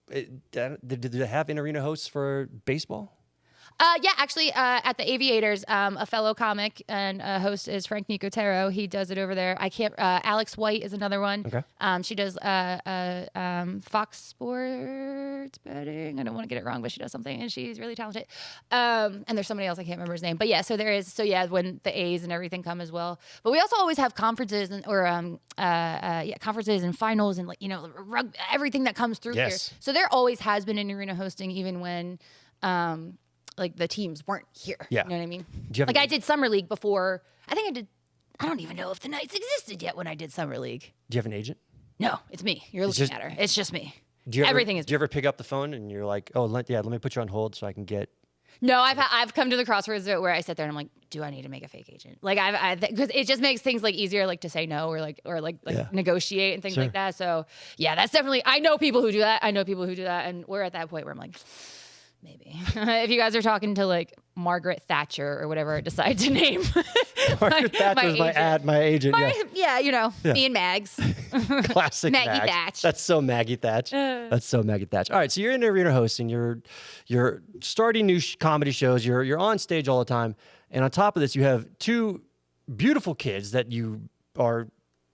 Did they have in-arena hosts for baseball?
Yeah, actually, at the Aviators, a fellow comic and host is Frank Nicotero. He does it over there. I can't. Alex White is another one.
Okay.
She does Fox Sports betting. I don't want to get it wrong, but she does something, and she's really talented. And there's somebody else I can't remember his name, but yeah. So there is. So yeah, when the A's and everything come as well. But we also always have conferences conferences and finals and everything that comes through here. So there always has been in arena hosting, even when. Like the teams weren't here.
Yeah.
You know what I mean? Like I did Summer League before. I don't even know if the Knights existed yet when I did Summer League.
Do you have an agent?
No, it's me. You're looking at her. It's just me. Everything is.
Do you ever pick up the phone and you're like, oh, let me put you on hold so I can get.
No, I've come to the crossroads where I sit there and I'm like, do I need to make a fake agent? Like because it just makes things like easier, like to say no or negotiate and things like that. So yeah, that's definitely. I know people who do that. And we're at that point where I'm like. Maybe. If you guys are talking to like Margaret Thatcher or whatever I decide to name.
Margaret Thatcher's my agent.
Yeah, me and Mags.
Classic
Maggie Thatch.
That's so Maggie Thatch. All right, so you're in arena hosting. You're starting new comedy shows. You're on stage all the time. And on top of this, you have two beautiful kids that you are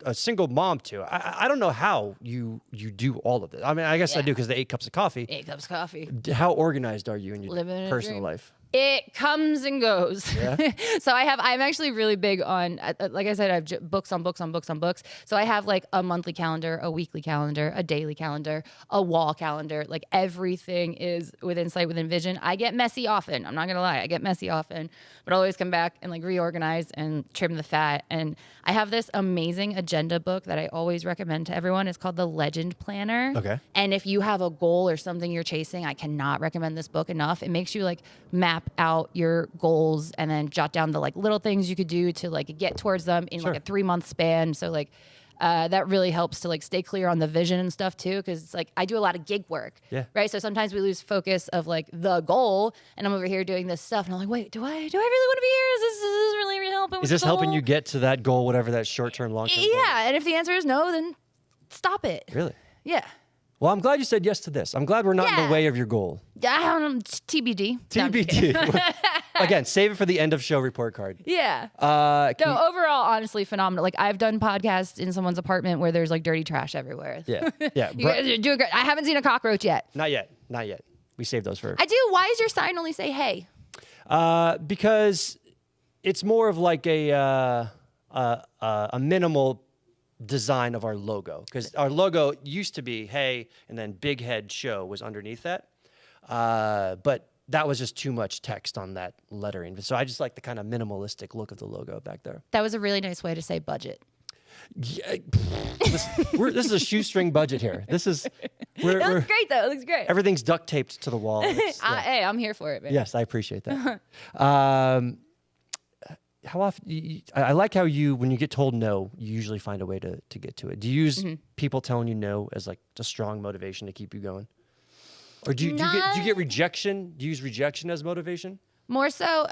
a single mom to. I don't know how you do all of this. I mean, I guess I do because the 8 cups of coffee.
8 cups of coffee.
How organized are you in your
Living
personal life?
It comes and goes.
Yeah?
So I'm actually really big on, like I said, I have books on books on books on books. So I have like a monthly calendar, a weekly calendar, a daily calendar, a wall calendar. Like everything is within sight, within vision. I get messy often. I'm not going to lie. I get messy often, but I always come back and like reorganize and trim the fat. And I have this amazing agenda book that I always recommend to everyone. It's called the Legend Planner.
Okay.
And if you have a goal or something you're chasing, I cannot recommend this book enough. It makes you like map out your goals and then jot down the like little things you could do to like get towards them in like a 3-month span. So like that really helps to like stay clear on the vision and stuff too, because it's like I do a lot of gig work, right? So sometimes we lose focus of like the goal, and I'm over here doing this stuff, and I'm like, wait, do I really want to be here? Is this really helping?
Is this helping you get to that goal, whatever that short-term, long-term goal is?
And if the answer is no, then stop it.
Really?
Yeah.
Well, I'm glad you said yes to this. I'm glad we're not in the way of your goal.
I don't know. TBD.
TBD. Again, save it for the end of show report card.
Yeah. Overall, honestly, phenomenal. Like I've done podcasts in someone's apartment where there's like dirty trash everywhere.
Yeah. Yeah.
You guys are doing great. I haven't seen a cockroach yet.
Not yet. We saved those for.
I do. Why does your sign only say hey?
Because it's more of like a minimal design of our logo, because our logo used to be Hey, and then BigHead Show was underneath that, but that was just too much text on that lettering. So I just like the kind of minimalistic look of the logo back there.
That was a really nice way to say budget.
Yeah, this is a shoestring budget here. It looks
great though. It looks great.
Everything's duct taped to the wall.
Hey, I'm here for it, man.
Yes, I appreciate that. How often? I like how when you get told no, you usually find a way to get to it. Do you use people telling you no as like a strong motivation to keep you going, or do you get rejection? Do you use rejection as motivation?
More so,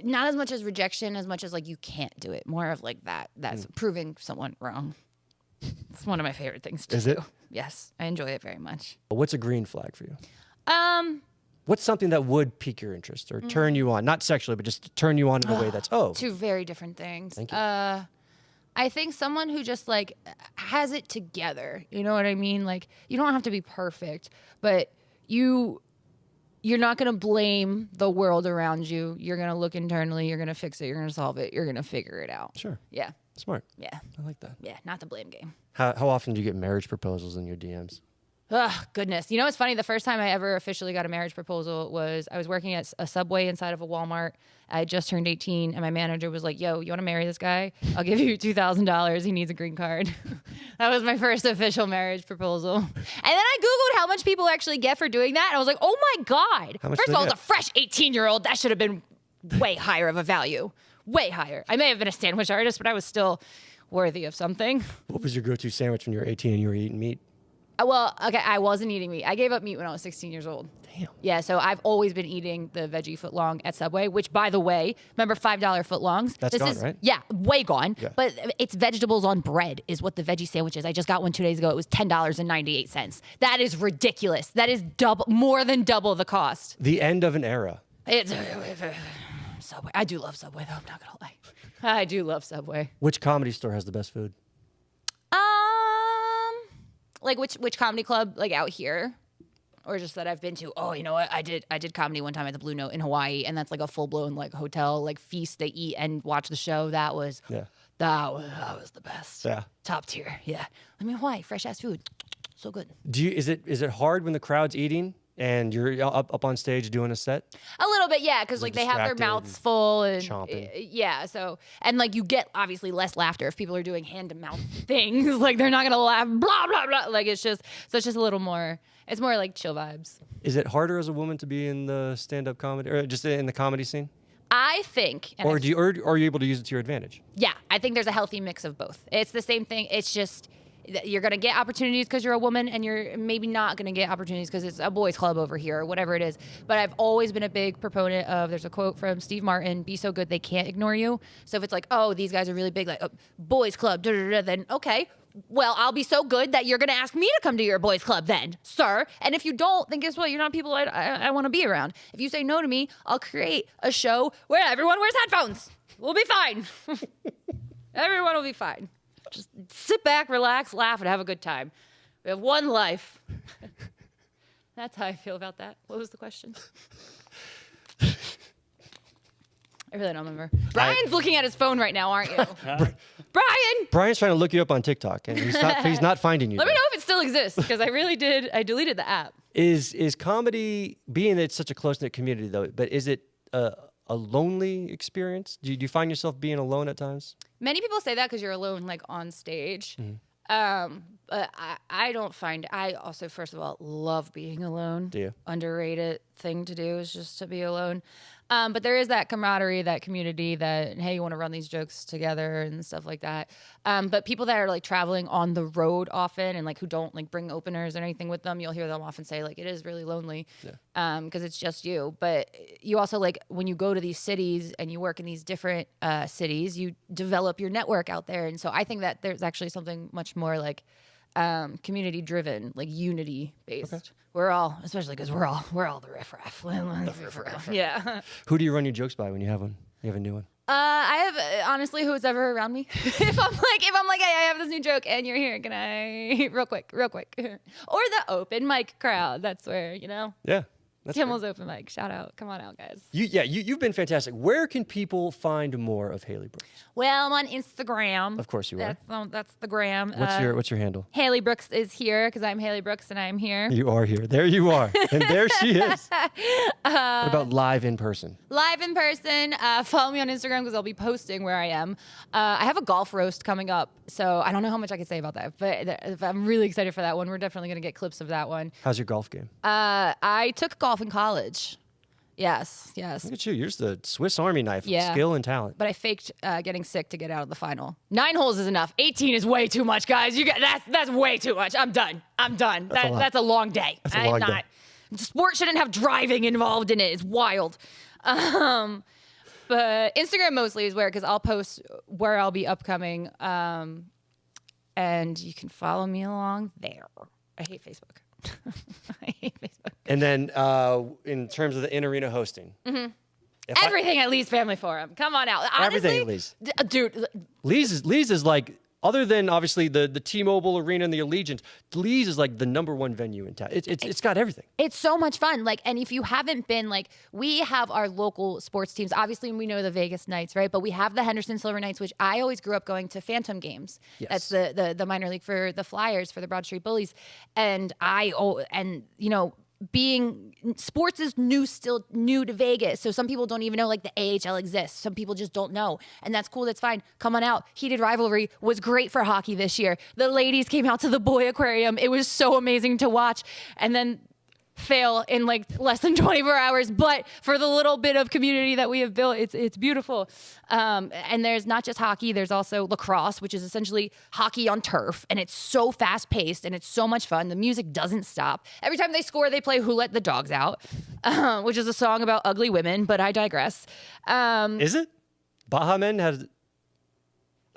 not as much as rejection, as much as like you can't do it. More of like that. That's proving someone wrong. It's one of my favorite things to do.
Is it?
Yes, I enjoy it very much.
What's a green flag for you? What's something that would pique your interest or turn you on? Not sexually, but just turn you on in a way that's,
Two very different things.
Thank you.
I think someone who just like has it together. You know what I mean? Like you don't have to be perfect, but you're not going to blame the world around you. You're going to look internally. You're going to fix it. You're going to solve it. You're going to figure it out.
Sure.
Yeah.
Smart.
Yeah.
I like that.
Yeah. Not the blame game.
How often do you get marriage proposals in your DMs?
Oh, goodness. You know, it's funny. The first time I ever officially got a marriage proposal was I was working at a Subway inside of a Walmart. I had just turned 18, and my manager was like, yo, you want to marry this guy? I'll give you $2,000. He needs a green card. That was my first official marriage proposal. And then I Googled how much people actually get for doing that, and I was like, oh, my God. First of all, it's a fresh 18-year-old. That should have been way higher of a value. Way higher. I may have been a sandwich artist, but I was still worthy of something.
What was your go-to sandwich when you were 18 and you were eating meat?
Well, okay, I wasn't eating meat. I gave up meat when I was 16 years old.
Damn.
Yeah, so I've always been eating the veggie footlong at Subway, which, by the way, remember $5 footlongs?
That's gone, right?
Yeah, way gone.
Yeah.
But it's vegetables on bread is what the veggie sandwich is. I just got one 2 days ago. It was $10.98. That is ridiculous. That is more than double the cost.
The end of an era.
It's Subway. I do love Subway, though. I'm not gonna lie. I do love Subway.
Which comedy store has the best food?
Like which comedy club like out here, or just that I've been to? Oh, you know what? I did comedy one time at the Blue Note in Hawaii, and that's like a full blown like hotel like feast. They eat and watch the show. That was that was the best.
Yeah,
top tier. Yeah, I mean Hawaii, fresh ass food, so good.
Is it hard when the crowd's eating and you're up on stage doing a set?
A little bit, yeah, because like they have their mouths full and
chomping.
Yeah, so and like you get obviously less laughter if people are doing hand to mouth things. Like they're not gonna laugh, blah blah blah. Like it's just a little more. It's more like chill vibes.
Is it harder as a woman to be in the stand-up comedy or just in the comedy scene?
I think,
Or are you able to use it to your advantage?
Yeah, I think there's a healthy mix of both. It's the same thing. It's just you're going to get opportunities because you're a woman, and you're maybe not going to get opportunities because it's a boys club over here or whatever it is. But I've always been a big proponent of, there's a quote from Steve Martin, be so good they can't ignore you. So if it's like, oh, these guys are really big, like boys club, then okay, well, I'll be so good that you're going to ask me to come to your boys club then, sir. And if you don't, then guess what? You're not people I want to be around. If you say no to me, I'll create a show where everyone wears headphones. We'll be fine. Everyone will be fine. Just sit back, relax, laugh, and have a good time. We have one life. That's how I feel about that. What was the question? I really don't remember. Brian's looking at his phone right now, aren't you? Brian!
Brian's trying to look you up on TikTok, and he's not finding you.
Let me know if it still exists, because I deleted the app.
Is comedy, being that it's such a close-knit community, though, but is it a lonely experience? Do you find yourself being alone at times?
Many people say that because you're alone, like, on stage. But I don't find... I also, first of all, love being alone.
Do you?
Underrated thing to do is just to be alone. But there is that camaraderie, that community that, hey, you want to run these jokes together and stuff like that. But people that are like traveling on the road often and like who don't like bring openers or anything with them, you'll hear them often say like, it is really lonely because it's just you. But you also like when you go to these cities and you work in these different cities, you develop your network out there. And so I think that there's actually something much more like community driven, like unity based. Okay. We're all, especially because we're all the riffraff. Yeah.
Who do you run your jokes by when you have one? You have a new one?
I have honestly who's ever around me. if I'm like, hey, I have this new joke and you're here, can I real quick, or the open mic crowd. That's where
Yeah.
Kimmel's open mic. Shout out. Come on out, guys.
You've been fantastic. Where can people find more of Hailey Brooks?
Well, I'm on Instagram.
Of course you are.
That's the gram.
What's your handle?
Hailey Brooks is here because I'm Hailey Brooks and I'm here.
You are here. There you are. And there she is. What about live in person?
Live in person. Follow me on Instagram because I'll be posting where I am. I have a golf roast coming up, so I don't know how much I can say about that, but I'm really excited for that one. We're definitely going to get clips of that one.
How's your golf game?
I took golf in college. Yes.
Look at you. You're just the Swiss Army knife of
Yeah.
skill and talent.
But I faked getting sick to get out of the final. 9 holes is enough. 18 is way too much, guys. That's way too much. I'm done. That's a long day.
That's a long day.
Sport shouldn't have driving involved in it. It's wild. But Instagram mostly is where, because I'll post where I'll be upcoming. And you can follow me along there. I hate Facebook. I hate Facebook.
And then in terms of the in-arena hosting.
Mm-hmm. Everything at Lee's Family Forum. Come on out. Honestly,
everything at Lee's.
Dude.
Lee's is like, other than obviously the T-Mobile Arena and the Allegiant, Lee's is like the #1 venue in town. It's got everything.
It's so much fun. Like, and if you haven't been, like, we have our local sports teams. Obviously, we know the Vegas Knights, right? But we have the Henderson Silver Knights, which I always grew up going to Phantom games.
Yes.
That's the minor league for the Flyers, for the Broad Street Bullies. And being sports is still new to Vegas. So some people don't even know like the AHL exists. Some people just don't know. And that's cool. That's fine. Come on out. Heated rivalry was great for hockey this year. The ladies came out to the boy aquarium. It was so amazing to watch. And then fail in like less than 24 hours, but for the little bit of community that we have built, it's beautiful. And there's not just hockey, there's also lacrosse, which is essentially hockey on turf, and it's so fast paced and it's so much fun. The music doesn't stop. Every time they score, they play Who Let the Dogs Out, which is a song about ugly women, but I digress.
Is it? Baja Men has...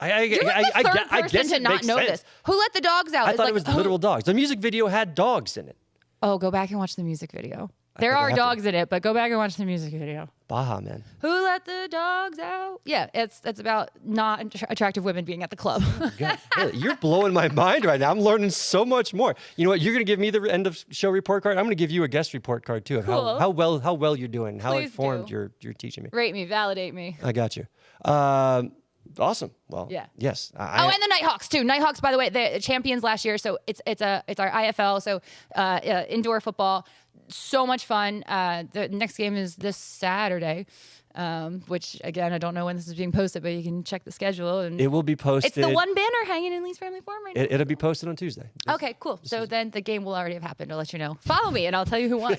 You're like the third person to not know this. Who Let the Dogs Out?
I thought it was literal dogs. The music video had dogs in it.
Oh, go back and watch the music video. There are dogs in it, but go back and watch the music video.
Baja Men.
Who let the dogs out? Yeah, it's about not attractive women being at the club.
God, you're blowing my mind right now. I'm learning so much more. You know what? You're going to give me the end of show report card. I'm going to give you a guest report card too of
Cool.
how well you're doing, how
Please
informed
do.
you're teaching me.
Rate me, validate me.
I got you. Awesome. Well,
Yeah.
Yes.
And the Nighthawks too. Nighthawks, by the way, the champions last year. So it's our IFL. So indoor football, so much fun. The next game is this Saturday, which again I don't know when this is being posted, but you can check the schedule. And
it will be posted.
it's the one banner hanging in Lee's Family Farm right now.
It'll be posted on Tuesday.
Okay, cool. So then the game will already have happened. I'll let you know. Follow me and I'll tell you who won.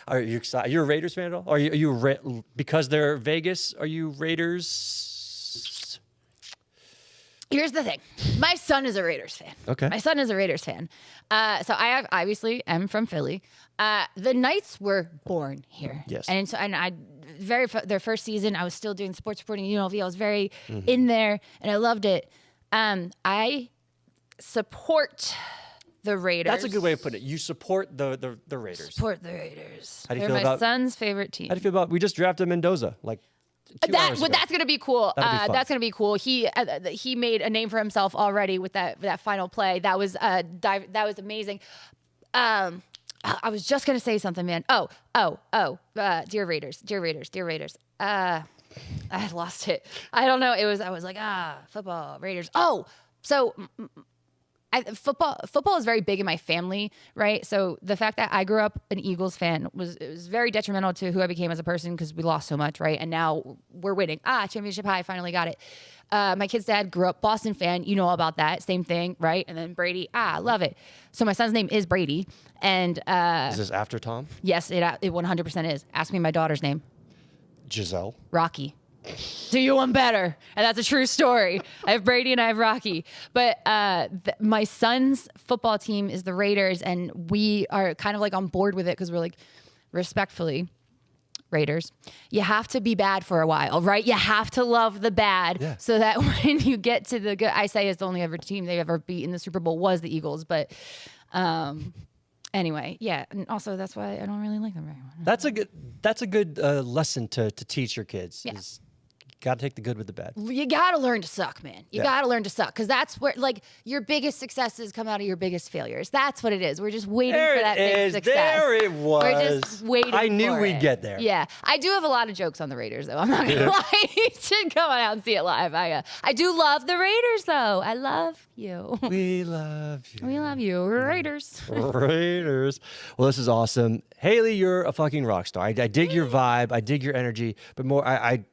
Are you excited? You're a Raiders fan at all? Are you because they're Vegas? Are you Raiders?
Here's the thing. My son is a Raiders fan.
Okay.
My son is a Raiders fan. So I obviously am from Philly. The Knights were born here.
Yes.
And their first season, I was still doing sports reporting at UNLV. I was very in there, and I loved it. I support the Raiders.
That's a good way of putting it. You support the Raiders.
Support the Raiders.
How do you
They're
feel
my
about-
son's favorite team.
How do you feel about? We just drafted Mendoza like 2 hours ago.
That's gonna be cool.
That'd be fun.
That's gonna be cool. He made a name for himself already with that final play. That was amazing. I was just gonna say something, man. Dear Raiders. I had lost it. I don't know. I was like, football, Raiders. Oh, so. Football is very big in my family, right? So the fact that I grew up an Eagles fan was very detrimental to who I became as a person because we lost so much, right? And now we're winning. Championship high, finally got it. My kid's dad grew up Boston fan. You know all about that. Same thing, right? And then Brady, love it. So my son's name is Brady. And
Is this after Tom?
yes, it 100% is. Ask me my daughter's name.
Giselle.
Rocky. Do you one better? And that's a true story. I have Brady and I have Rocky. But my son's football team is the Raiders, and we are kind of like on board with it because we're like, respectfully, Raiders, you have to be bad for a while, right? You have to love the bad so that when you get to the good, I say it's the only ever team they've ever beat in the Super Bowl was the Eagles. But anyway, yeah. And also that's why I don't really like them very much.
That's a good lesson to teach your kids.
Yeah.
Is you got to take the good with the bad.
You got to learn to suck, man. You got to learn to suck because that's where like your biggest successes come out of your biggest failures. That's what it is. We're just waiting for that big success.
There it was.
We're just waiting
I knew
for
we'd
it.
get there.
Yeah. I do have a lot of jokes on the Raiders, though. I'm not going to lie. You should come on out and see it live. I do love the Raiders, though. I love you.
We love you.
We love you. We're Raiders.
Raiders. Well, this is awesome. Hailey, you're a fucking rock star. I dig your vibe. I dig your energy. But more, I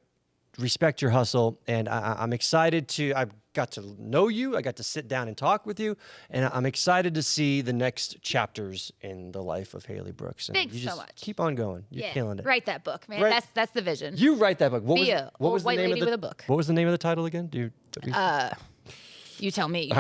respect your hustle. And I'm excited I got to know you. I got to sit down and talk with you. And I'm excited to see the next chapters in the life of Hailey Brooks. And
Thanks
you
so
just
much.
Keep on going. You're killing it.
Write that book, man.
Right.
That's the vision.
You write that book. What
Be
was,
a
what was
old
the
white
name
lady
of the,
with a book.
What was the name of the title again?
You tell me.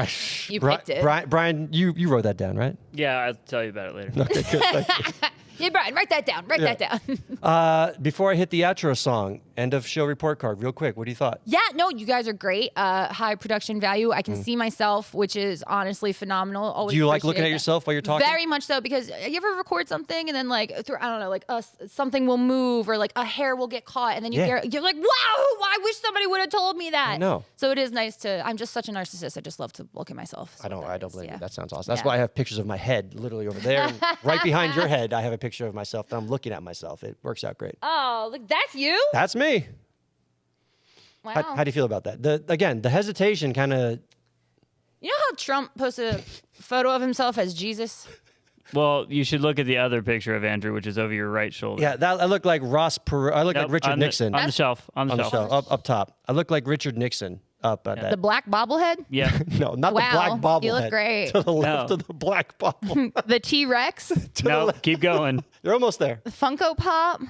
You
Brian,
picked it.
Brian, you wrote that down, right?
Yeah, I'll tell you about it later.
Okay, good. Thank you.
Yeah, Brian, write that down. Write that down.
Before I hit the outro song, end of show report card, real quick. What do you thought?
Yeah, no, you guys are great. High production value. I can see myself, which is honestly phenomenal. Always
Do you like looking
appreciate
at
that.
yourself while you're talking?
Very much so, because you ever record something and then like I don't know, like something will move or like a hair will get caught, and then you're like, wow, I wish somebody would have told me that.
I know.
So it is nice to. I'm just such a narcissist. I just love to look at myself.
I don't blame you.
Yeah.
That sounds awesome. That's why I have pictures of my head literally over there. And right behind your head, I have a picture of myself. That I'm looking at myself. It works out great.
Oh, look, that's you.
That's me.
Wow.
How do you feel about that? The hesitation kind of.
You know how Trump posted a photo of himself as Jesus?
Well, you should look at the other picture of Andrew, which is over your right shoulder.
Yeah, I look like Ross Perot. I look like
Nope,
Richard
on
Nixon.
on the shelf. On the shelf.
Up top. I look like Richard Nixon. up at that.
The black bobblehead?
Yeah.
No, not
Wow,
the black bobblehead.
you look great.
To the left
No.
of the black bobble.
The T-Rex?
No, keep going.
You're almost there.
The Funko Pop?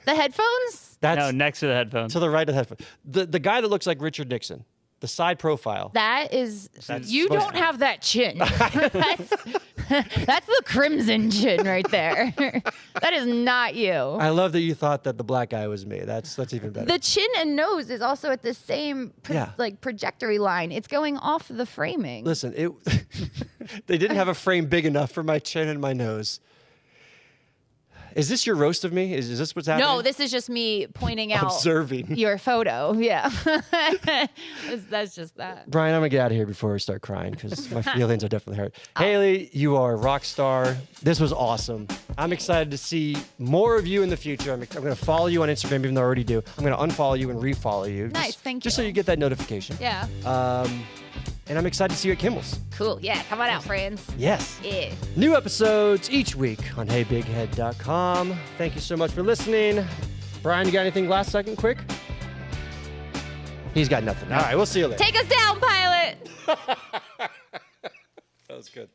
The headphones?
That's
No, next to the headphones.
to the right of the headphone. The guy that looks like Richard Nixon. The side profile.
That is...
That's
you
supposed
don't
to-
have that chin. That's the crimson chin right there. That is not you.
I love that you thought that the black guy was me. That's even better.
The chin and nose is also at the same
Yeah.
trajectory line. It's going off the framing.
Listen, they didn't have a frame big enough for my chin and my nose. Is this your roast of me? Is this what's happening?
No, this is just me pointing out
Observing.
your photo. Yeah. That's just that.
Brian, I'm going to get out of here before we start crying because my feelings are definitely hurt. Hailey, you are a rock star. This was awesome. I'm excited to see more of you in the future. I'm going to follow you on Instagram, even though I already do. I'm going to unfollow you and refollow you.
Nice, thank
Just so
you.
you get that notification.
Yeah.
And I'm excited to see you at Kimmel's.
Cool. Yeah. Come on out, friends.
Yes.
Yeah.
New episodes each week on HeyBigHead.com. Thank you so much for listening. Brian, you got anything last second quick? He's got nothing. All right, we'll see you later.
Take us down, pilot.
That was good.